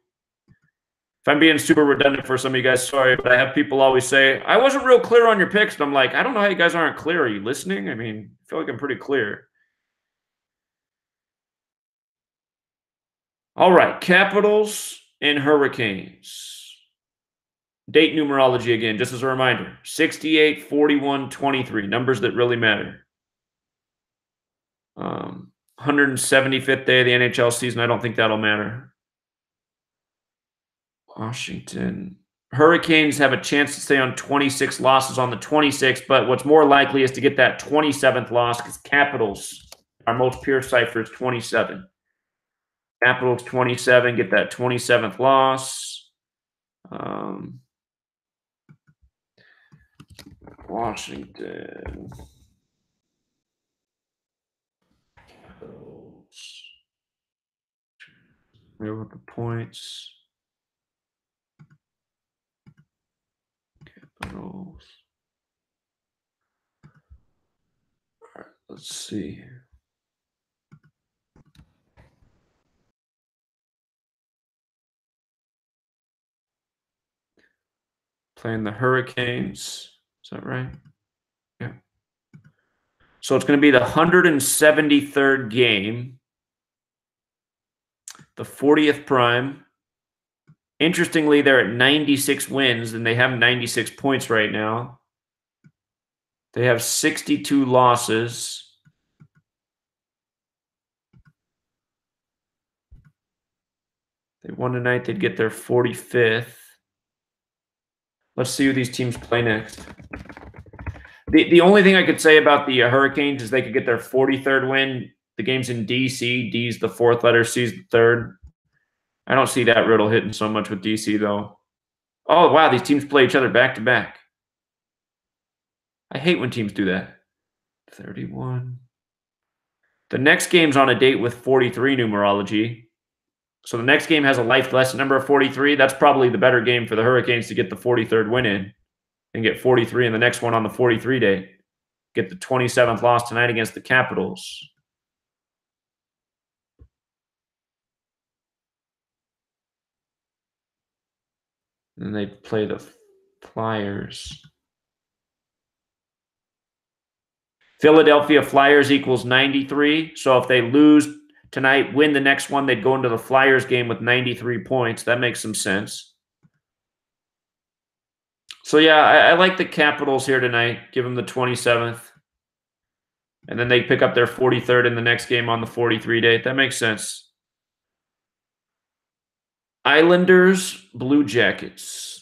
[SPEAKER 1] If I'm being super redundant for some of you guys, sorry, but I have people always say, I wasn't real clear on your picks. And I'm like, I don't know how you guys aren't clear. Are you listening? I mean, I feel like I'm pretty clear. All right, Capitals and Hurricanes. Date numerology again, just as a reminder. 68, 41, 23. Numbers that really matter. 175th day of the NHL season. I don't think that'll matter. Washington. Hurricanes have a chance to stay on 26 losses on the 26th, but what's more likely is to get that 27th loss because Capitals, our most pure cipher is 27. Capitals 27, get that 27th loss. Washington. Capitals. Here with the points. Capitals. All right, let's see. Playing the Hurricanes. Is that right? Yeah. So it's going to be the 173rd game. The 40th prime. Interestingly, they're at 96 wins, and they have 96 points right now. They have 62 losses. They won tonight, they'd get their 45th. Let's see who these teams play next. The only thing I could say about the Hurricanes is they could get their 43rd win. The game's in D.C. D's the 4th letter, C's the 3rd. I don't see that riddle hitting so much with D.C., though. Oh, wow, these teams play each other back-to-back. I hate when teams do that. 31. The next game's on a date with 43 numerology. So the next game has a life lesson number of 43. That's probably the better game for the Hurricanes to get the 43rd win in and get 43 in the next one on the 43 date. Get the 27th loss tonight against the Capitals. And they play the Flyers. Philadelphia Flyers equals 93. So if they lose tonight, win the next one, they'd go into the Flyers game with 93 points. That makes some sense. So, yeah, I like the Capitals here tonight. Give them the 27th. And then they pick up their 43rd in the next game on the 43 date. That makes sense. Islanders, Blue Jackets.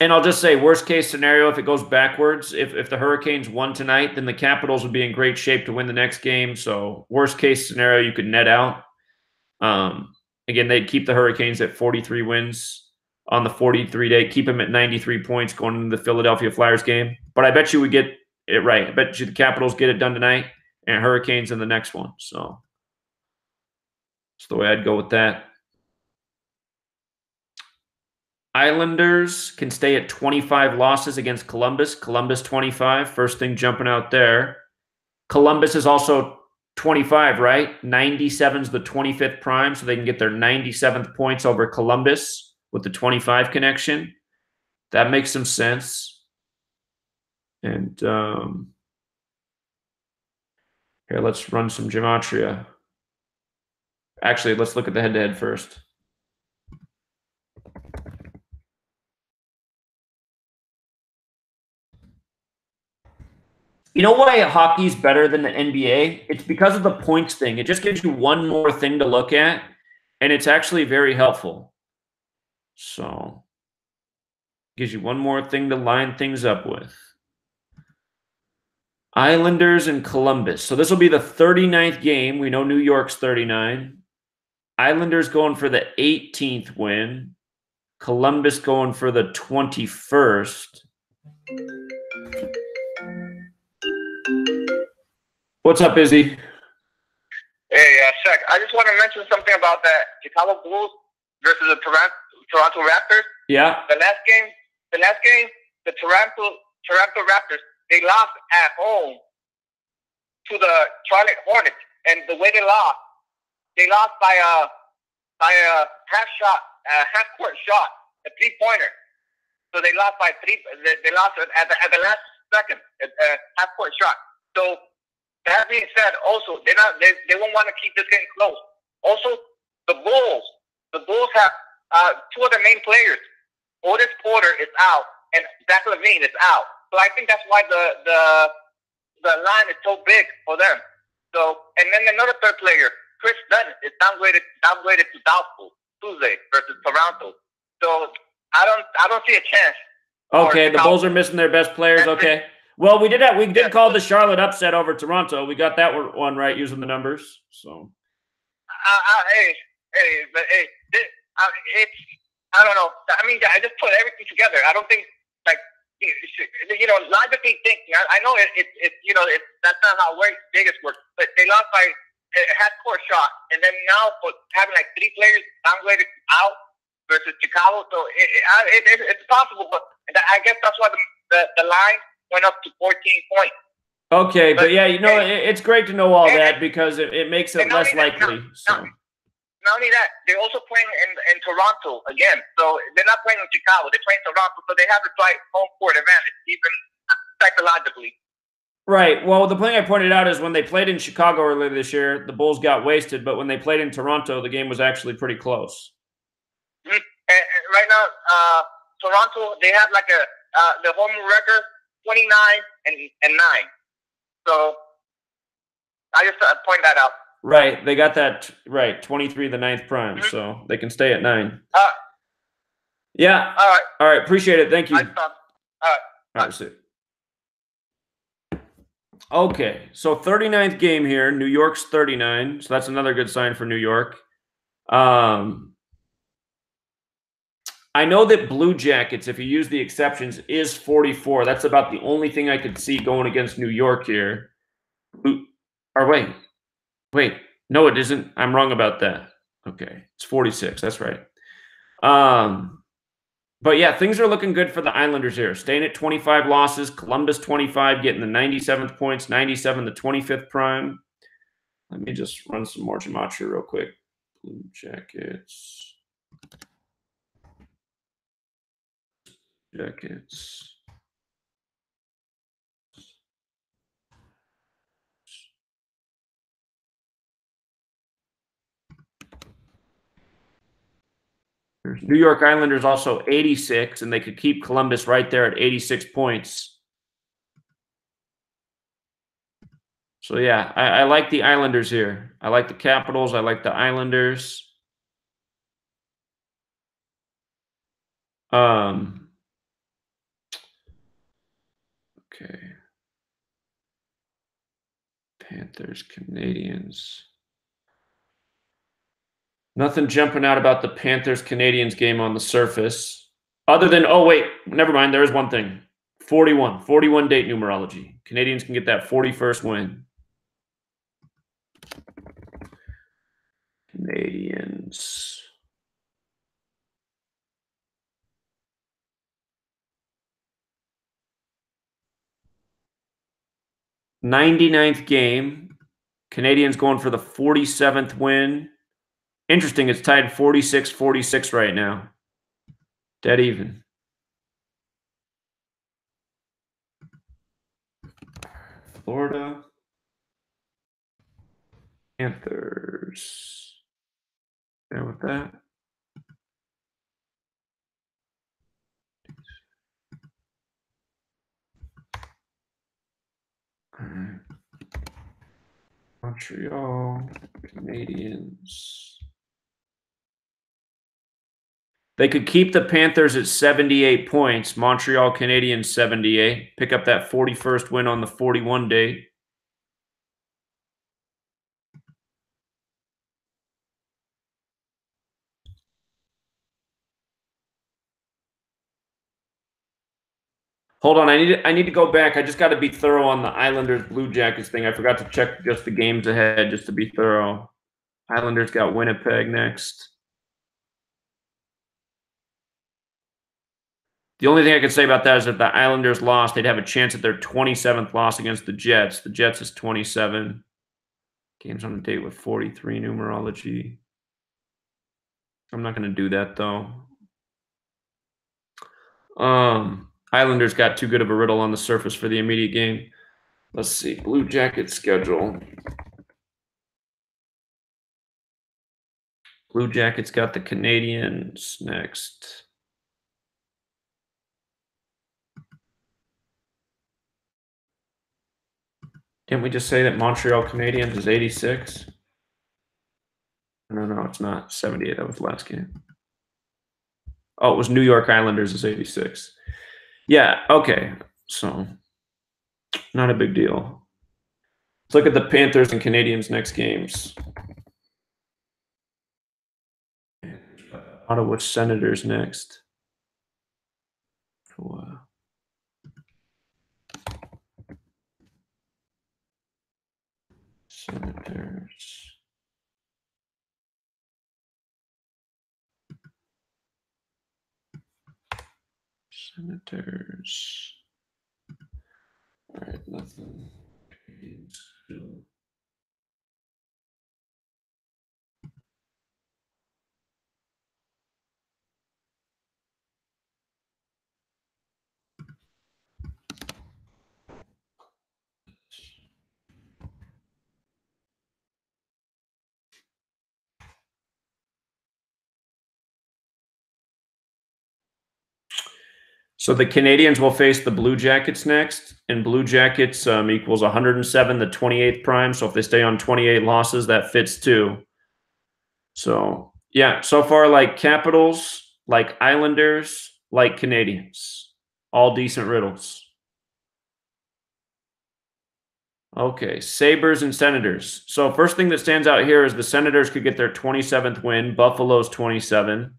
[SPEAKER 1] And I'll just say, worst case scenario, if it goes backwards, if the Hurricanes won tonight, then the Capitals would be in great shape to win the next game. So worst case scenario, you could net out. Again, they'd keep the Hurricanes at 43 wins on the 43 day, keep them at 93 points going into the Philadelphia Flyers game. But I bet you we get it right. I bet you the Capitals get it done tonight and Hurricanes in the next one. So that's the way I'd go with that. Islanders can stay at 25 losses against Columbus. Columbus 25, first thing jumping out there. Columbus is also 25, right? 97's the 25th prime, so they can get their 97th points over Columbus with the 25 connection. That makes some sense. And here, let's run some Gematria. Actually, let's look at the head-to-head first. You know why hockey's better than the NBA? It's because of the points thing. It just gives you one more thing to look at, and it's actually very helpful. So, gives you one more thing to line things up with. Islanders and Columbus. So this will be the 39th game. We know New York's 39. Islanders going for the 18th win. Columbus going for the 21st. What's up, Izzy?
[SPEAKER 3] Hey, Shaq, I just want to mention something about that Chicago Bulls versus the Toronto Raptors.
[SPEAKER 1] Yeah.
[SPEAKER 3] The last game, the Toronto Raptors, they lost at home to the Charlotte Hornets, and the way they lost by a half court shot, a 3-pointer. So they lost by 3. They lost at the last second, half court shot. So that being said, also they won't want to keep this game close. Also, the Bulls have 2 of their main players. Otis Porter is out, and Zach LaVine is out. So I think that's why the line is so big for them. So, and then another third player, Chris Dunn, is downgraded to doubtful Tuesday versus Toronto. So I don't see a chance.
[SPEAKER 1] Okay, the Bulls are missing their best players. Okay. Well, we did call the Charlotte upset over Toronto. We got that one right using the numbers. So.
[SPEAKER 3] It's I don't know. I mean, I just put everything together. I don't think logically thinking. I know that's not how Vegas works. But they lost by a half-court shot, and then now for having like 3 players downgraded out versus Chicago, so it's possible. But I guess that's why the line went up to 14 points.
[SPEAKER 1] Okay, but yeah, it's great to know all that because it makes it less likely.
[SPEAKER 3] Not only that, they're also playing in Toronto again. So they're not playing in Chicago. They're playing Toronto, so they have a slight home court advantage, even psychologically.
[SPEAKER 1] Right. Well, the thing I pointed out is when they played in Chicago earlier this year, the Bulls got wasted. But when they played in Toronto, the game was actually pretty close.
[SPEAKER 3] Mm-hmm. And right now, Toronto, they have like the home record 29 and 9. So I just point that out.
[SPEAKER 1] Right, they got that right. 23, the 9th prime, so they can stay at 9. Yeah. All right. Appreciate it. Thank you.
[SPEAKER 3] All right.
[SPEAKER 1] See. Okay, so 39th game here. New York's 39, so that's another good sign for New York. I know that Blue Jackets, if you use the exceptions, is 44. That's about the only thing I could see going against New York here. Or wait, no, it isn't. I'm wrong about that. Okay, it's 46. That's right. But yeah, things are looking good for the Islanders here. Staying at 25 losses. Columbus 25, getting the 97th points. 97, the 25th prime. Let me just run some more Gematria real quick. Blue Jackets. New York Islanders also 86, and they could keep Columbus right there at 86 points. So, yeah, I like the Islanders here. I like the Capitals. I like the Islanders. Okay. Panthers, Canadiens. Nothing jumping out about the Panthers-Canadiens game on the surface. Other than, oh, wait, never mind. There is one thing. 41 date numerology. Canadiens can get that 41st win. Canadiens. '99th game. Canadiens going for the 47th win. Interesting, it's tied 46-46 right now. Dead even. Florida. Panthers. There with that. All right. Montreal Canadiens. They could keep the Panthers at 78 points. Montreal Canadiens 78. Pick up that 41st win on the 41 date. Hold on, I need to go back. I just got to be thorough on the Islanders Blue Jackets thing. I forgot to check just the games ahead just to be thorough. Islanders got Winnipeg next. The only thing I can say about that is that the Islanders lost. They'd have a chance at their 27th loss against the Jets. The Jets is 27. Games on a date with 43 numerology. I'm not going to do that, though. Islanders got too good of a riddle on the surface for the immediate game. Let's see. Blue Jackets schedule. Blue Jackets got the Canadiens next. Didn't we just say that Montreal Canadiens is 86? No, it's not. 78. That was the last game. Oh, it was New York Islanders is 86. Yeah, okay. So, not a big deal. Let's look at the Panthers and Canadiens next games. Ottawa Senators next. Wow. Senators. Senators. All right, nothing. So the Canadiens will face the Blue Jackets next, and Blue Jackets equals 107, the 28th prime. So if they stay on 28 losses, that fits too. So yeah, so far like Capitals, like Islanders, like Canadiens, all decent riddles. Okay, Sabres and Senators. So first thing that stands out here is the Senators could get their 27th win. Buffalo's 27.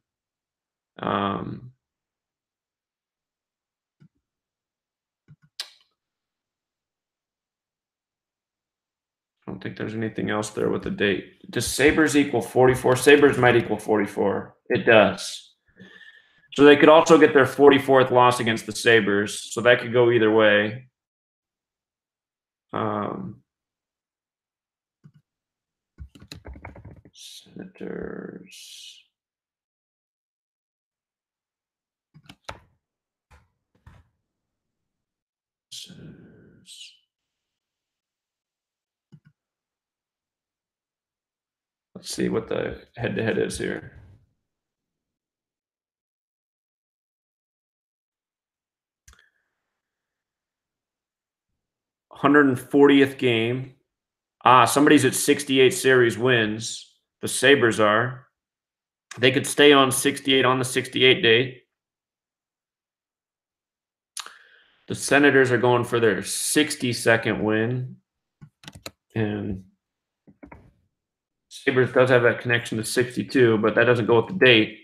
[SPEAKER 1] I don't think there's anything else there with the date. Does Sabres equal 44? Sabres might equal 44. It does. So they could also get their 44th loss against the Sabres. So that could go either way. Senators. Let's see what the head-to-head is here. 140th game. Somebody's at 68 series wins. The Sabres are. They could stay on 68 on the 68 date. The Senators are going for their 62nd win. And Sabres does have that connection to 62, but that doesn't go with the date.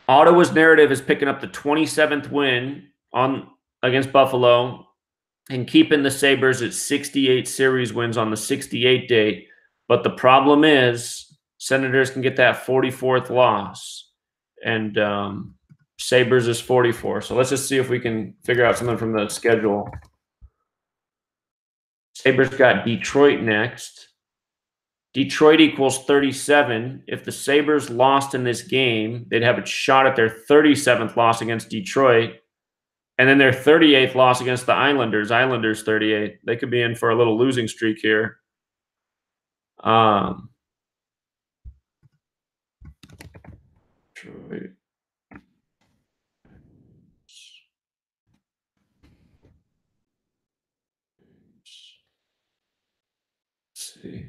[SPEAKER 1] Ottawa's narrative is picking up the 27th win against Buffalo and keeping the Sabres at 68 series wins on the 68 date. But the problem is Senators can get that 44th loss, and Sabres is 44. So let's just see if we can figure out something from the schedule. Sabres got Detroit next. Detroit equals 37. If the Sabres lost in this game, they'd have a shot at their 37th loss against Detroit. And then their 38th loss against the Islanders. Islanders 38. They could be in for a little losing streak here. Detroit. Let's see.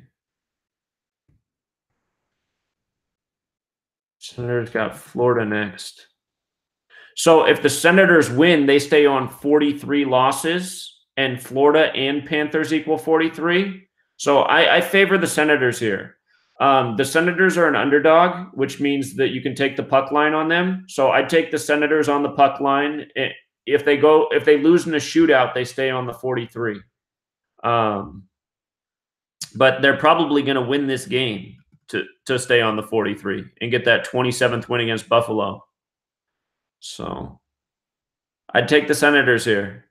[SPEAKER 1] Senators got Florida next. So if the Senators win, they stay on 43 losses, and Florida and Panthers equal 43. So I favor the Senators here. The Senators are an underdog, which means that you can take the puck line on them. So I'd take the Senators on the puck line. If they lose in a shootout, they stay on the 43. But they're probably going to win this game to stay on the 43 and get that 27th win against Buffalo. So I'd take the Senators here.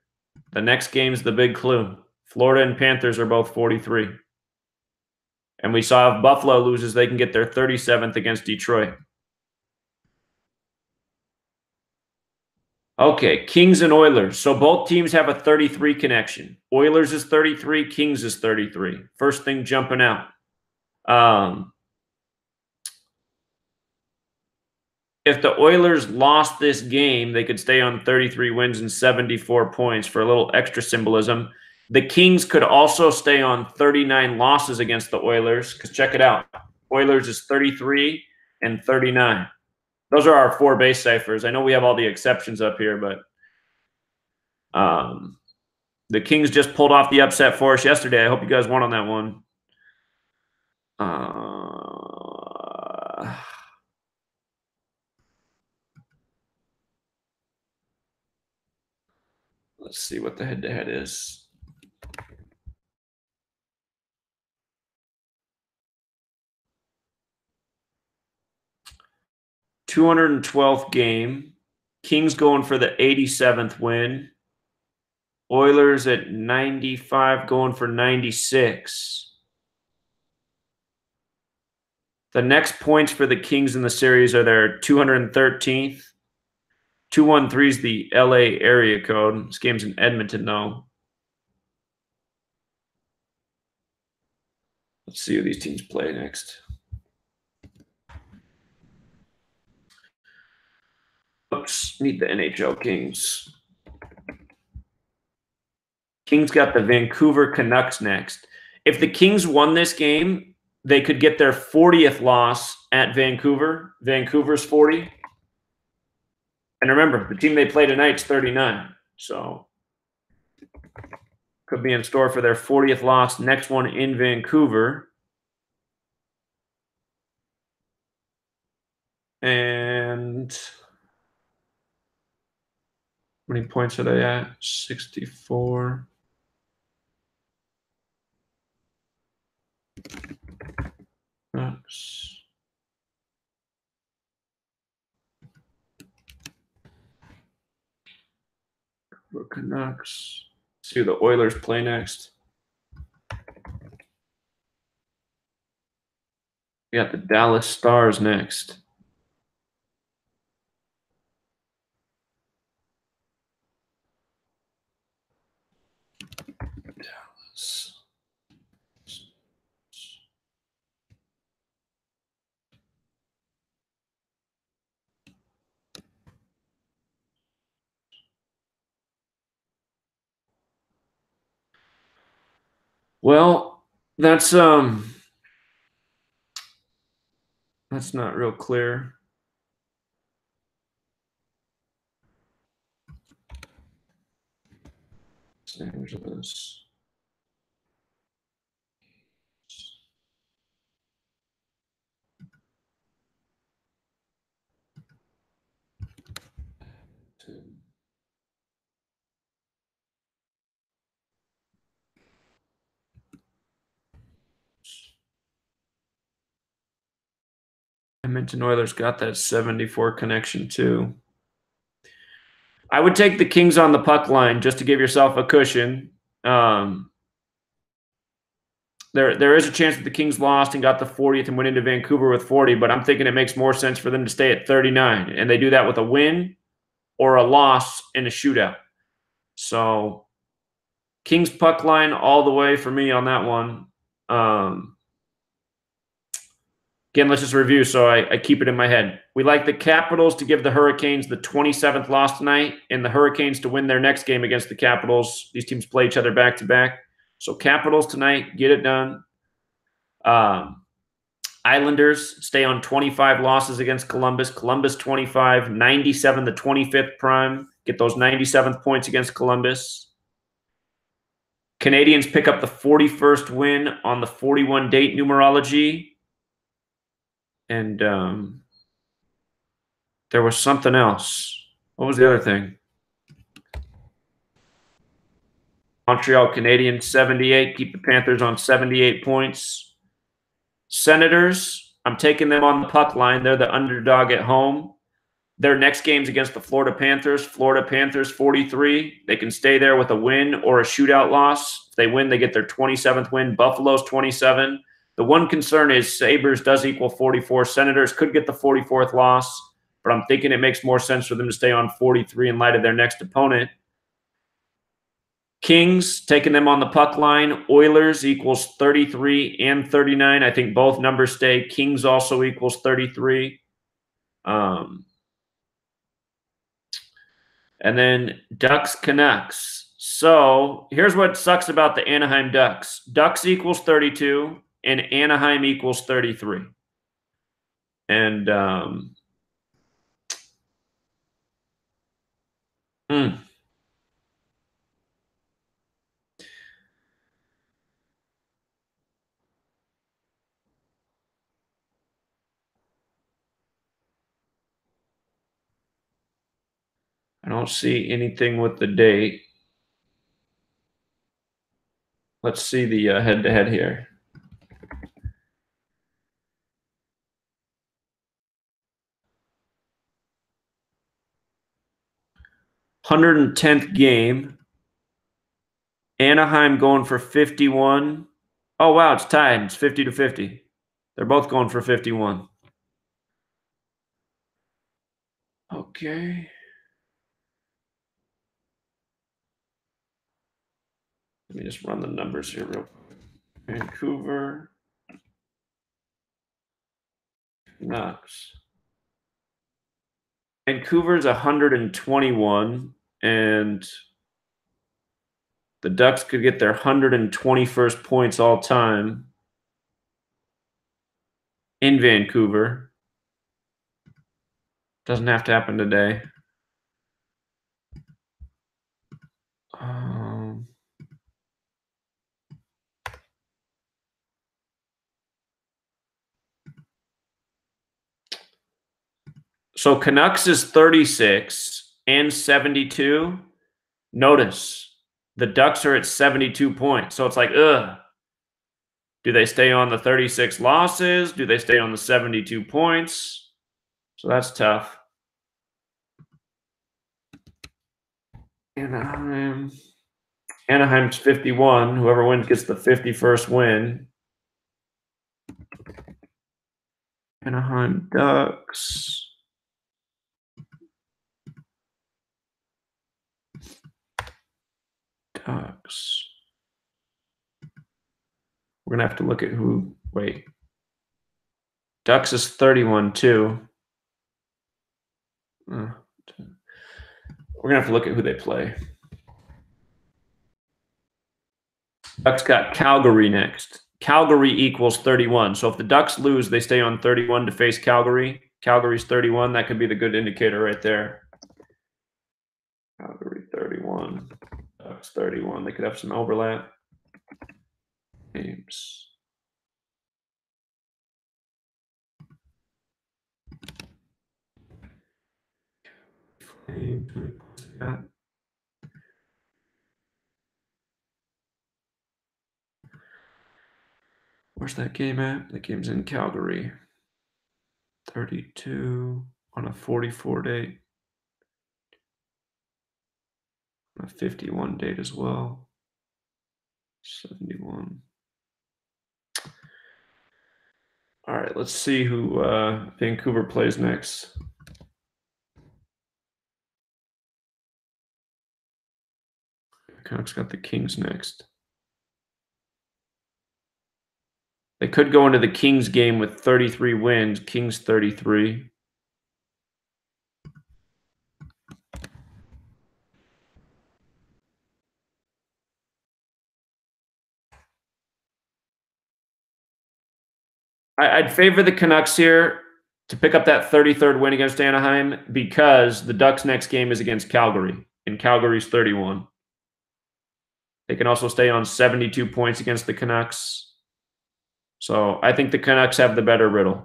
[SPEAKER 1] The next game's the big clue. Florida and Panthers are both 43. And we saw if Buffalo loses, they can get their 37th against Detroit. Okay, Kings and Oilers. So both teams have a 33 connection. Oilers is 33, Kings is 33. First thing jumping out. If the Oilers lost this game, they could stay on 33 wins and 74 points for a little extra symbolism. The Kings could also stay on 39 losses against the Oilers, because check it out. Oilers is 33 and 39. Those are our 4 base ciphers. I know we have all the exceptions up here, but the Kings just pulled off the upset for us yesterday. I hope you guys won on that one. Let's see what the head-to-head is. $212th game. Kings going for the 87th win. Oilers at 95 going for 96. The next points for the Kings in the series are their 213th. 213 is the LA area code. This game's in Edmonton, though. Let's see who these teams play next. Oops, need the NHL Kings. Kings got the Vancouver Canucks next. If the Kings won this game, they could get their 40th loss at Vancouver. Vancouver's 40. And remember, the team they play tonight's 39. So could be in store for their 40th loss. Next one in Vancouver. And how many points are they at? 64. Canucks. Canucks. See who the Oilers play next. We got the Dallas Stars next. Dallas. Well, that's not real clear. Los Angeles. Edmonton Oilers got that 74 connection too. I would take the Kings on the puck line just to give yourself a cushion. There is a chance that the Kings lost and got the 40th and went into Vancouver with 40, but I'm thinking it makes more sense for them to stay at 39, and they do that with a win or a loss in a shootout. So Kings puck line all the way for me on that one. Again, let's just review so I keep it in my head. We like the Capitals to give the Hurricanes the 27th loss tonight and the Hurricanes to win their next game against the Capitals. These teams play each other back-to-back. So Capitals tonight, get it done. Islanders stay on 25 losses against Columbus. Columbus 25, 97 the 25th prime. Get those 97th points against Columbus. Canadians pick up the 41st win on the 41 date numerology. And there was something else. What was the other thing? Montreal Canadiens 78. Keep the Panthers on 78 points. Senators, I'm taking them on the puck line. They're the underdog at home. Their next game's against the Florida Panthers. Florida Panthers 43. They can stay there with a win or a shootout loss. If they win, they get their 27th win. Buffalo's 27. The one concern is Sabres does equal 44. Senators could get the 44th loss, but I'm thinking it makes more sense for them to stay on 43 in light of their next opponent. Kings, taking them on the puck line. Oilers equals 33 and 39. I think both numbers stay. Kings also equals 33. And then Ducks, Canucks. So here's what sucks about the Anaheim Ducks. Ducks equals 32 and Anaheim equals 33. And I don't see anything with the date. Let's see the head-to-head here. $110th game. Anaheim going for 51. Oh, wow, it's tied. It's 50-50. They're both going for 51. Okay. Let me just run the numbers here real quick. Vancouver. Canucks. Vancouver's 121, and the Ducks could get their 121st points all time in Vancouver. Doesn't have to happen today. So Canucks is 36 and 72. Notice the Ducks are at 72 points. So it's like, ugh. Do they stay on the 36 losses? Do they stay on the 72 points? So that's tough. Anaheim's 51. Whoever wins gets the 51st win. Anaheim Ducks. Ducks. We're going to have to look at who. Wait. Ducks is 31 too. We're going to have to look at who they play. Ducks got Calgary next. Calgary equals 31. So if the Ducks lose, they stay on 31 to face Calgary. Calgary's 31. That could be the good indicator right there. Calgary 31. Ducks 31. They could have some overlap. Games. Where's that game at? The game's in Calgary. 32 on a 44 date. On a 51 date as well. 71. All right, let's see who Vancouver plays next. Canucks got the Kings next. They could go into the Kings game with 33 wins. Kings 33. I'd favor the Canucks here to pick up that 33rd win against Anaheim because the Ducks' next game is against Calgary, and Calgary's 31. They can also stay on 72 points against the Canucks. So I think the Canucks have the better riddle.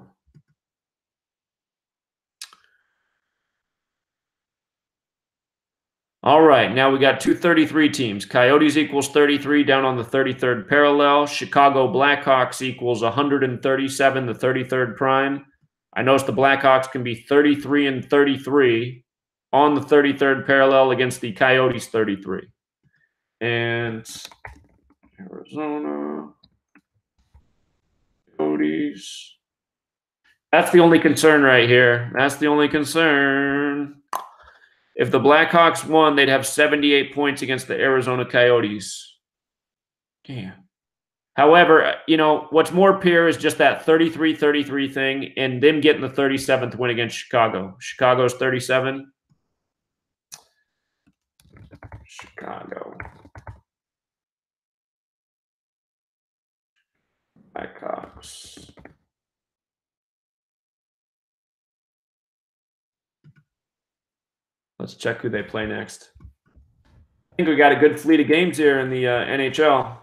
[SPEAKER 1] All right, now we got 233 teams. Coyotes equals 33 down on the 33rd parallel. Chicago Blackhawks equals 137, the 33rd prime. I noticed the Blackhawks can be 33 and 33 on the 33rd parallel against the Coyotes 33. And Arizona Coyotes. That's the only concern right here. That's the only concern. If the Blackhawks won, they'd have 78 points against the Arizona Coyotes. Damn. However, you know, what's more pure is just that 33-33 thing and them getting the 37th win against Chicago. Chicago's 37. Chicago. Blackhawks. Let's check who they play next. I think we got a good fleet of games here in the NHL.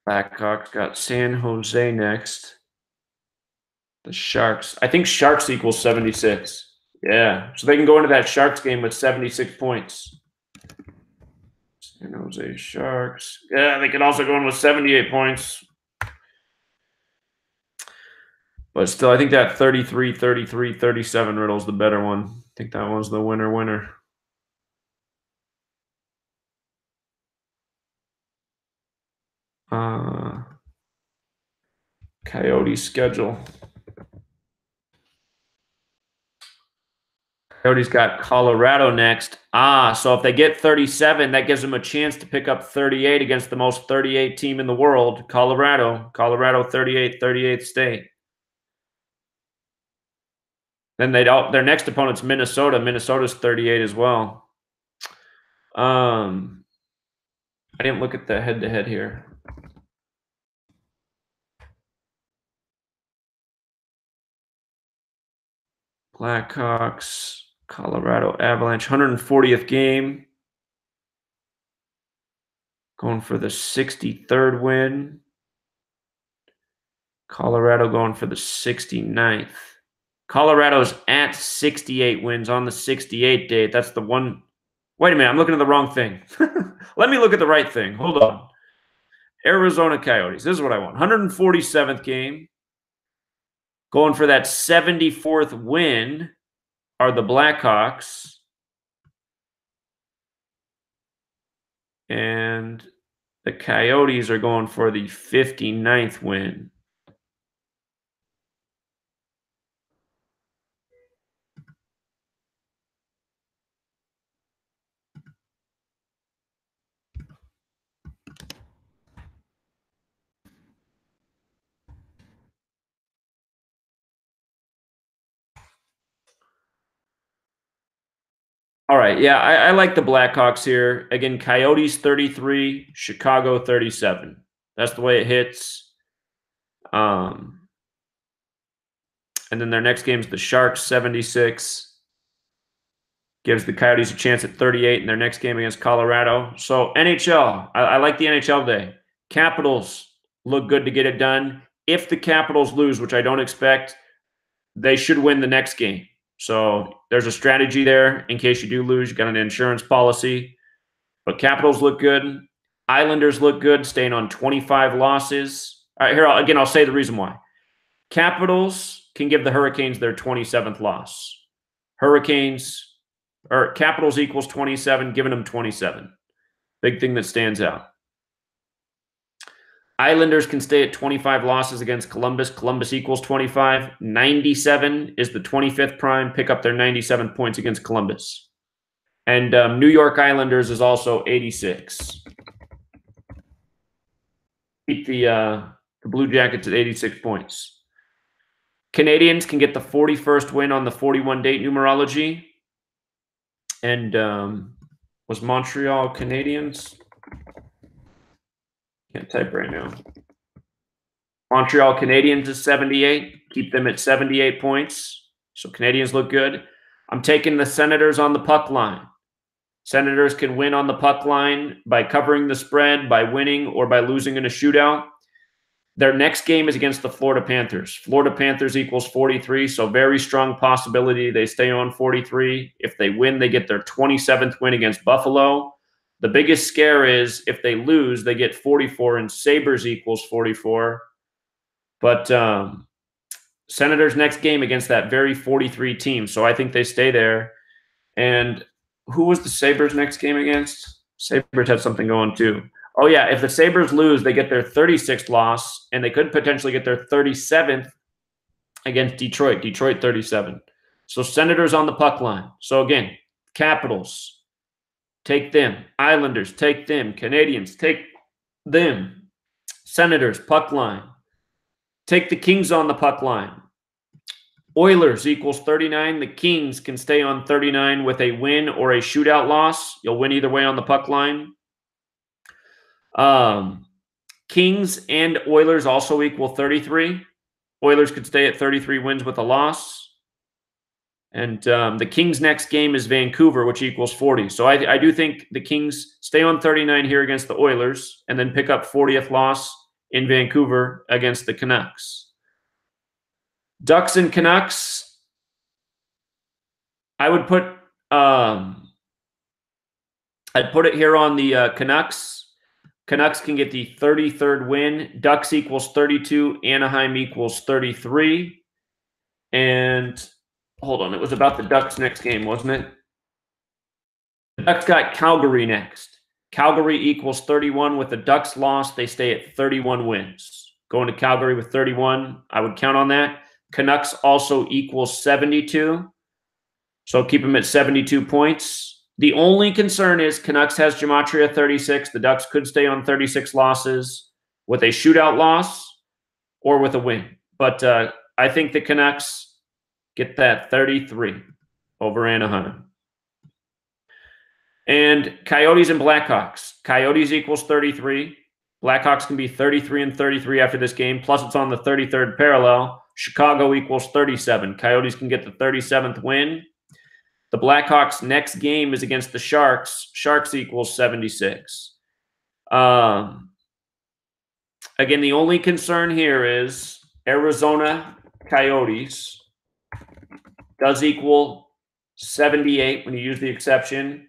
[SPEAKER 1] Blackhawks got San Jose next. The Sharks. I think Sharks equals 76. Yeah. So they can go into that Sharks game with 76 points. San Jose Sharks. Yeah, they can also go in with 78 points. But still, I think that 33, 33, 37 riddle is the better one. I think that one's the winner. Coyotes schedule. Coyotes got Colorado next. So if they get 37, that gives them a chance to pick up 38 against the most 38 team in the world, Colorado. Colorado 38, 38th state. Then their next opponent's Minnesota. Minnesota's 38 as well. I didn't look at the head-to-head here. Blackhawks, Colorado Avalanche, 140th game. Going for the 63rd win. Colorado going for the 69th. Colorado's at 68 wins on the 68 date. That's the one. Wait a minute. I'm looking at the wrong thing. Let me look at the right thing. Hold on. Arizona Coyotes. This is what I want. 147th game. Going for that 74th win are the Blackhawks. And the Coyotes are going for the 59th win. All right. Yeah, I like the Blackhawks here. Again, Coyotes 33, Chicago 37. That's the way it hits. And then their next game is the Sharks 76. Gives the Coyotes a chance at 38 in their next game against Colorado. So NHL, I like the NHL today. Capitals look good to get it done. If the Capitals lose, which I don't expect, they should win the next game. So there's a strategy there in case you do lose. You got an insurance policy. But Capitals look good. Islanders look good, staying on 25 losses. All right, here, I'll say the reason why. Capitals can give the Hurricanes their 27th loss. Capitals equals 27, giving them 27. Big thing that stands out. Islanders can stay at 25 losses against Columbus. Columbus equals 25. 97 is the 25th prime. Pick up their 97 points against Columbus. And New York Islanders is also 86. Keep the Blue Jackets at 86 points. Canadians can get the 41st win on the 41-date numerology. And was Montreal Canadiens? Can't type right now. Montreal Canadiens is 78. Keep them at 78 points. So Canadians look good. I'm taking the Senators on the puck line. Senators can win on the puck line by covering the spread, by winning, or by losing in a shootout. Their next game is against the Florida Panthers. Florida Panthers equals 43, so very strong possibility they stay on 43. If they win, they get their 27th win against Buffalo. The biggest scare is if they lose, they get 44, and Sabres equals 44. But Senators' next game against that very 43 team, so I think they stay there. And who was the Sabres' next game against? Sabres had something going too. Oh, yeah, if the Sabres lose, they get their 36th loss, and they could potentially get their 37th against Detroit. Detroit 37. So Senators on the puck line. So again, Capitals, take them. Islanders, take them. Canadians, take them. Senators, puck line. Take the Kings on the puck line. Oilers equals 39. The Kings can stay on 39 with a win or a shootout loss. You'll win either way on the puck line. Kings and Oilers also equal 33. Oilers could stay at 33 wins with a loss. And the Kings' next game is Vancouver, which equals 40. So I do think the Kings stay on 39 here against the Oilers and then pick up 40th loss in Vancouver against the Canucks. Ducks and Canucks, I would put I'd put it here on the Canucks. Canucks can get the 33rd win. Ducks equals 32. Anaheim equals 33. And hold on, it was about the Ducks' next game, wasn't it? The Ducks got Calgary next. Calgary equals 31. With the Ducks loss, they stay at 31 wins. Going to Calgary with 31, I would count on that. Canucks also equals 72. So keep them at 72 points. The only concern is Canucks has Gematria 36. The Ducks could stay on 36 losses with a shootout loss or with a win. But I think the Canucks get that 33 over Anaheim. And Coyotes and Blackhawks. Coyotes equals 33. Blackhawks can be 33 and 33 after this game. Plus, it's on the 33rd parallel. Chicago equals 37. Coyotes can get the 37th win. The Blackhawks' next game is against the Sharks. Sharks equals 76. Again, the only concern here is Arizona Coyotes does equal 78 when you use the exception.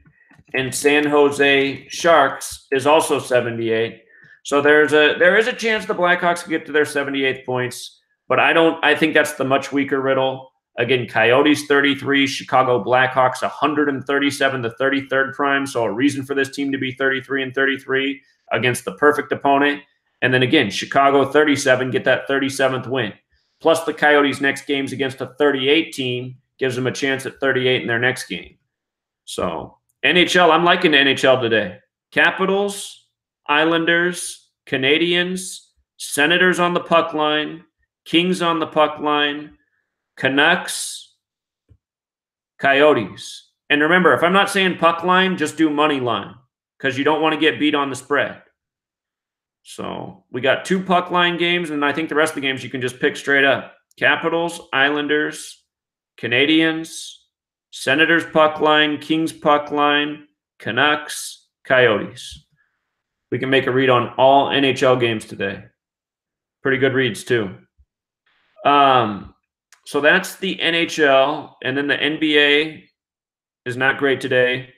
[SPEAKER 1] And San Jose Sharks is also 78. So there is a chance the Blackhawks can get to their 78th points, but I think that's the much weaker riddle. Again, Coyotes 33, Chicago Blackhawks 137, the 33rd prime. So a reason for this team to be 33 and 33 against the perfect opponent. And then again, Chicago 37, get that 37th win. Plus the Coyotes' next game's against a 38 team, gives them a chance at 38 in their next game. So NHL, I'm liking the NHL today. Capitals, Islanders, Canadians, Senators on the puck line, Kings on the puck line, Canucks, Coyotes, And remember, if I'm not saying puck line, just do money line because you don't want to get beat on the spread. So we got 2 puck line games, and I think the rest of the games you can just pick straight up. Capitals, Islanders, Canadiens, Senators puck line, Kings puck line, Canucks, Coyotes. We can make a read on all NHL games today. Pretty good reads too. So that's the NHL, and then the NBA is not great today.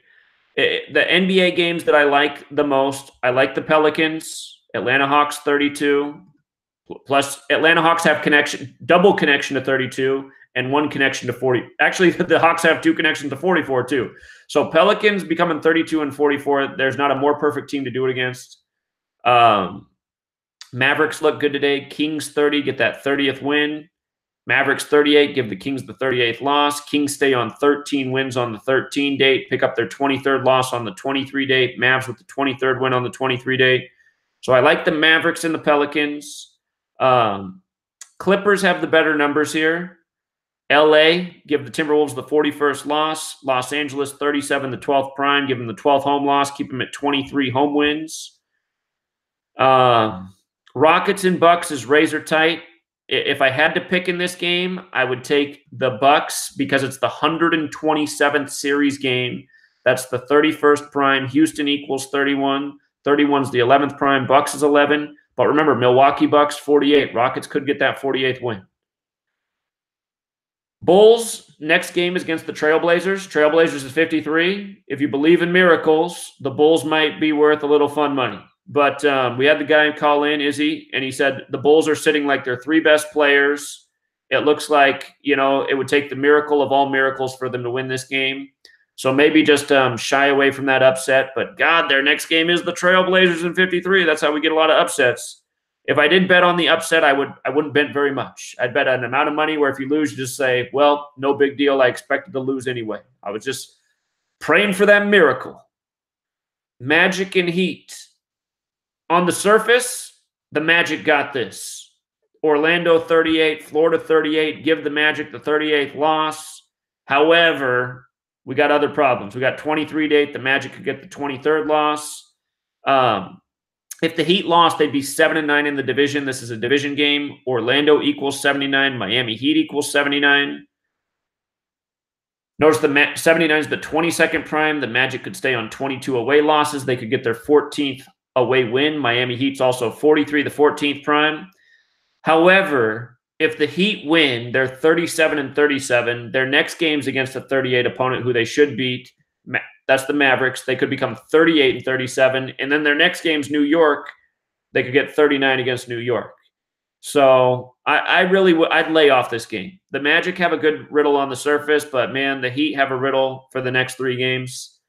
[SPEAKER 1] The NBA games that I like the most, I like the Pelicans, Atlanta Hawks 32, plus Atlanta Hawks have double connection to 32 and 1 connection to 40. Actually, the Hawks have 2 connections to 44 too. So Pelicans becoming 32 and 44. There's not a more perfect team to do it against. Mavericks look good today. Kings 30, get that 30th win. Mavericks 38, give the Kings the 38th loss. Kings stay on 13 wins on the 13 date, pick up their 23rd loss on the 23 date. Mavs with the 23rd win on the 23 date. So I like the Mavericks and the Pelicans. Clippers have the better numbers here. LA, give the Timberwolves the 41st loss. Los Angeles 37, the 12th prime, give them the 12th home loss, keep them at 23 home wins. Rockets and Bucks is razor tight. If I had to pick in this game, I would take the Bucks because it's the 127th series game. That's the 31st prime. Houston equals 31. 31's the 11th prime. Bucks is 11. But remember, Milwaukee Bucks 48. Rockets could get that 48th win. Bulls, next game is against the Trailblazers. Trailblazers is 53. If you believe in miracles, the Bulls might be worth a little fun money. But we had the guy call in, Izzy, and he said the Bulls are sitting like their 3 best players. It looks like, you know, it would take the miracle of all miracles for them to win this game. So maybe just shy away from that upset. But, God, their next game is the Trailblazers in 53. That's how we get a lot of upsets. If I did bet on the upset, I wouldn't bet very much. I'd bet an amount of money where if you lose, you just say, well, no big deal. I expected to lose anyway. I was just praying for that miracle. Magic and Heat. On the surface, the Magic got this. Orlando 38, Florida 38, give the Magic the 38th loss. However, we got other problems. We got 23 date, the Magic could get the 23rd loss. If the Heat lost, they'd be 7-9 in the division. This is a division game. Orlando equals 79. Miami Heat equals 79. Notice the 79 is the 22nd prime. The Magic could stay on 22 away losses. They could get their 14th away win. Miami Heat's also 43, the 14th prime. However, if the Heat win, they're 37 and 37. Their next game's against a 38 opponent who they should beat. That's the Mavericks. They could become 38 and 37. And then their next game's New York. They could get 39 against New York. So I'd lay off this game. The Magic have a good riddle on the surface, but man, the Heat have a riddle for the next 3 games.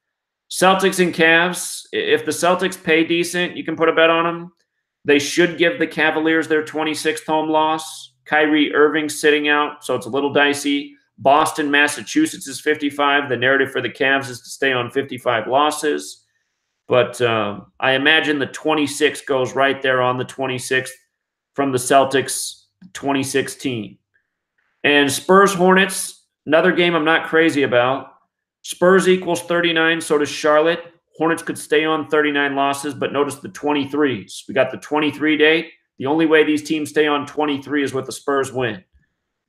[SPEAKER 1] Celtics and Cavs, if the Celtics pay decent, you can put a bet on them. They should give the Cavaliers their 26th home loss. Kyrie Irving sitting out, so it's a little dicey. Boston, Massachusetts is 55. The narrative for the Cavs is to stay on 55 losses. But I imagine the 26 goes right there on the 26th from the Celtics 2016. And Spurs-Hornets, another game I'm not crazy about. Spurs equals 39, so does Charlotte. Hornets could stay on 39 losses, but notice the 23s. We got the 23 date. The only way these teams stay on 23 is with the Spurs win.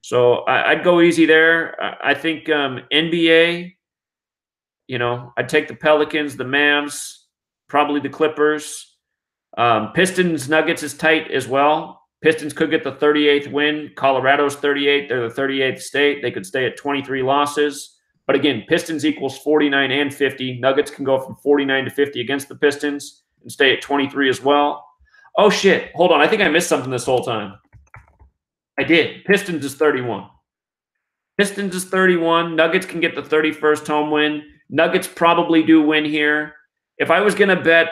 [SPEAKER 1] So I'd go easy there. I think NBA, you know, I'd take the Pelicans, the Mavs, probably the Clippers. Pistons, Nuggets is tight as well. Pistons could get the 38th win. Colorado's 38. They're the 38th state. They could stay at 23 losses. But again, Pistons equals 49 and 50. Nuggets can go from 49 to 50 against the Pistons and stay at 23 as well. Oh, shit. Hold on. I think I missed something this whole time. I did. Pistons is 31. Pistons is 31. Nuggets can get the 31st home win. Nuggets probably do win here. If I was going to bet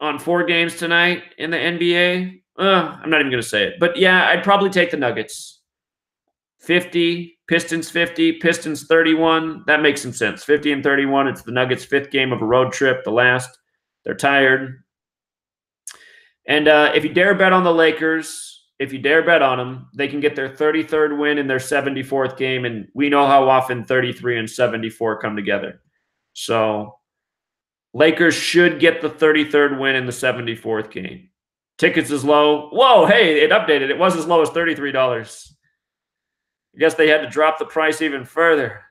[SPEAKER 1] on 4 games tonight in the NBA, I'm not even going to say it. But, yeah, I'd probably take the Nuggets. 50, Pistons 50, Pistons 31. That makes some sense. 50 and 31. It's the Nuggets' 5th game of a road trip, the last. They're tired. And if you dare bet on the Lakers, if you dare bet on them, they can get their 33rd win in their 74th game, and we know how often 33 and 74 come together. So Lakers should get the 33rd win in the 74th game. Tickets is low. Whoa, hey, it updated. It was as low as $33. I guess they had to drop the price even further.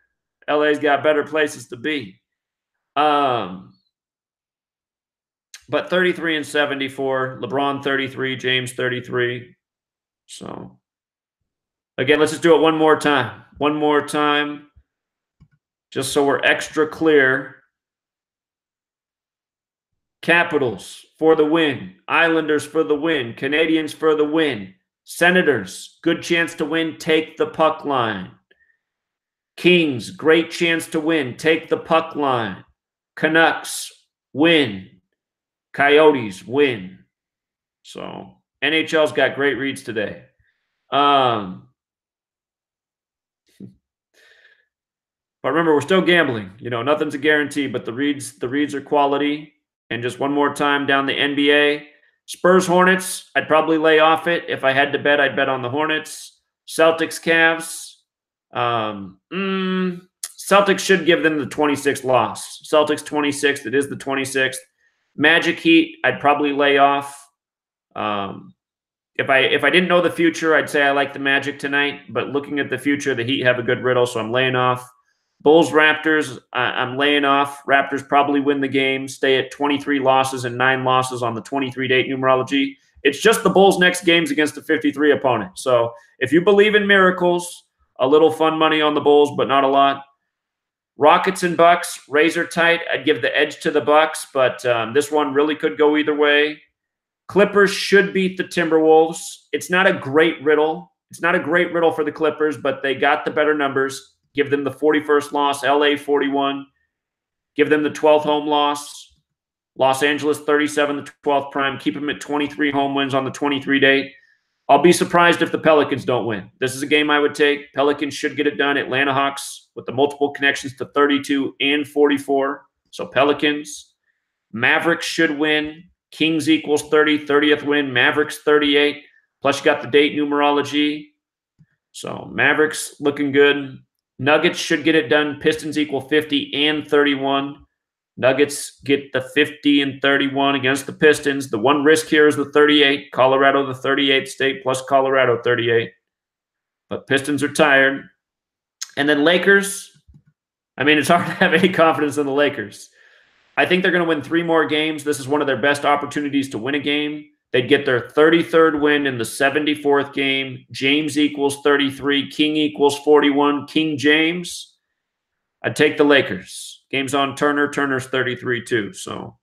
[SPEAKER 1] LA's got better places to be. But 33 and 74, LeBron 33, James 33. So, again, let's just do it one more time. One more time, just so we're extra clear. Capitals for the win. Islanders for the win. Canadians for the win. Senators, good chance to win. Take the puck line. Kings, great chance to win. Take the puck line. Canucks, win. Coyotes, win. So, NHL's got great reads today. But remember, we're still gambling. You know, nothing's a guarantee, but the reads are quality. And just one more time down the NBA. Spurs, Hornets, I'd probably lay off it. If I had to bet, I'd bet on the Hornets. Celtics, Cavs. Celtics should give them the 26th loss. Celtics 26th. It is the 26th. Magic, Heat, I'd probably lay off. If I didn't know the future, I'd say I like the Magic tonight. But looking at the future, the Heat have a good riddle, so I'm laying off. Bulls, Raptors, I'm laying off. Raptors probably win the game, stay at 23 losses and 9 losses on the 23-date numerology. It's just the Bulls' next games against a 53 opponent. So if you believe in miracles, a little fun money on the Bulls, but not a lot. Rockets and Bucks, razor tight. I'd give the edge to the Bucks, but this one really could go either way. Clippers should beat the Timberwolves. It's not a great riddle. It's not a great riddle for the Clippers, but they got the better numbers. Give them the 41st loss. LA 41. Give them the 12th home loss. Los Angeles 37, the 12th prime. Keep them at 23 home wins on the 23-date. I'll be surprised if the Pelicans don't win. This is a game I would take. Pelicans should get it done. Atlanta Hawks with the multiple connections to 32 and 44. So Pelicans. Mavericks should win. Kings equals 30. 30th win. Mavericks 38. Plus you got the date numerology. So Mavericks looking good. Nuggets should get it done. Pistons equal 50 and 31. Nuggets get the 50 and 31 against the Pistons. The one risk here is the 38. Colorado, the 38th state, plus Colorado, 38. But Pistons are tired. And then Lakers. I mean, it's hard to have any confidence in the Lakers. I think they're going to win 3 more games. This is one of their best opportunities to win a game. They'd get their 33rd win in the 74th game. James equals 33. King equals 41. King James. I'd take the Lakers. Game's on Turner. Turner's 33 too. So,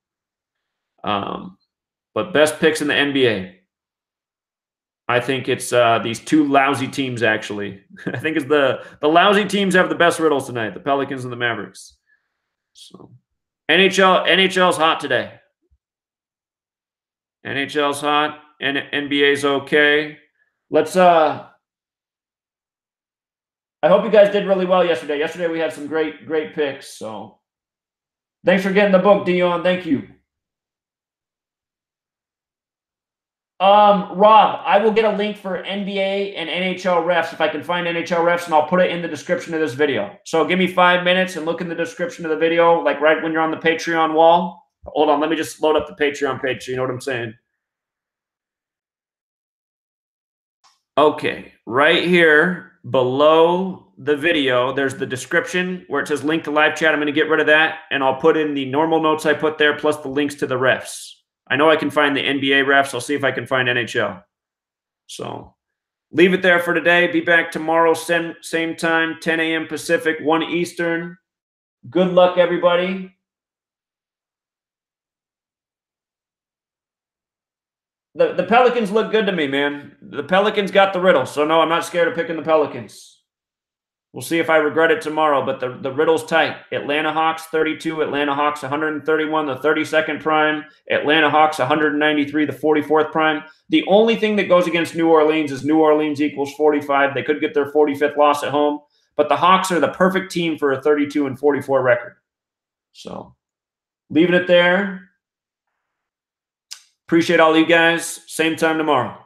[SPEAKER 1] but best picks in the NBA. I think it's these 2 lousy teams, actually. I think it's the lousy teams have the best riddles tonight, the Pelicans and the Mavericks. So, NHL's hot today. NHL's hot, and NBA's okay. Let's I hope you guys did really well yesterday. Yesterday we had some great picks. So thanks for getting the book, Dion. Thank you. Rob, I will get a link for NBA and NHL refs if I can find NHL refs, and I'll put it in the description of this video. So give me 5 minutes and look in the description of the video, like right when you're on the Patreon wall. Hold on, let me just load up the Patreon page so you know what I'm saying. Okay, right here below the video, there's the description where it says link to live chat. I'm going to get rid of that, and I'll put in the normal notes I put there plus the links to the refs. I know I can find the NBA refs. I'll see if I can find NHL. So leave it there for today. Be back tomorrow, same time, 10 a.m. Pacific, 1 Eastern. Good luck, everybody. The Pelicans look good to me, man. The Pelicans got the riddle. So, no, I'm not scared of picking the Pelicans. We'll see if I regret it tomorrow, but the riddle's tight. Atlanta Hawks 32, Atlanta Hawks 131, the 32nd prime. Atlanta Hawks 193, the 44th prime. The only thing that goes against New Orleans is New Orleans equals 45. They could get their 45th loss at home, but the Hawks are the perfect team for a 32 and 44 record. So, leaving it there. Appreciate all you guys. Same time tomorrow.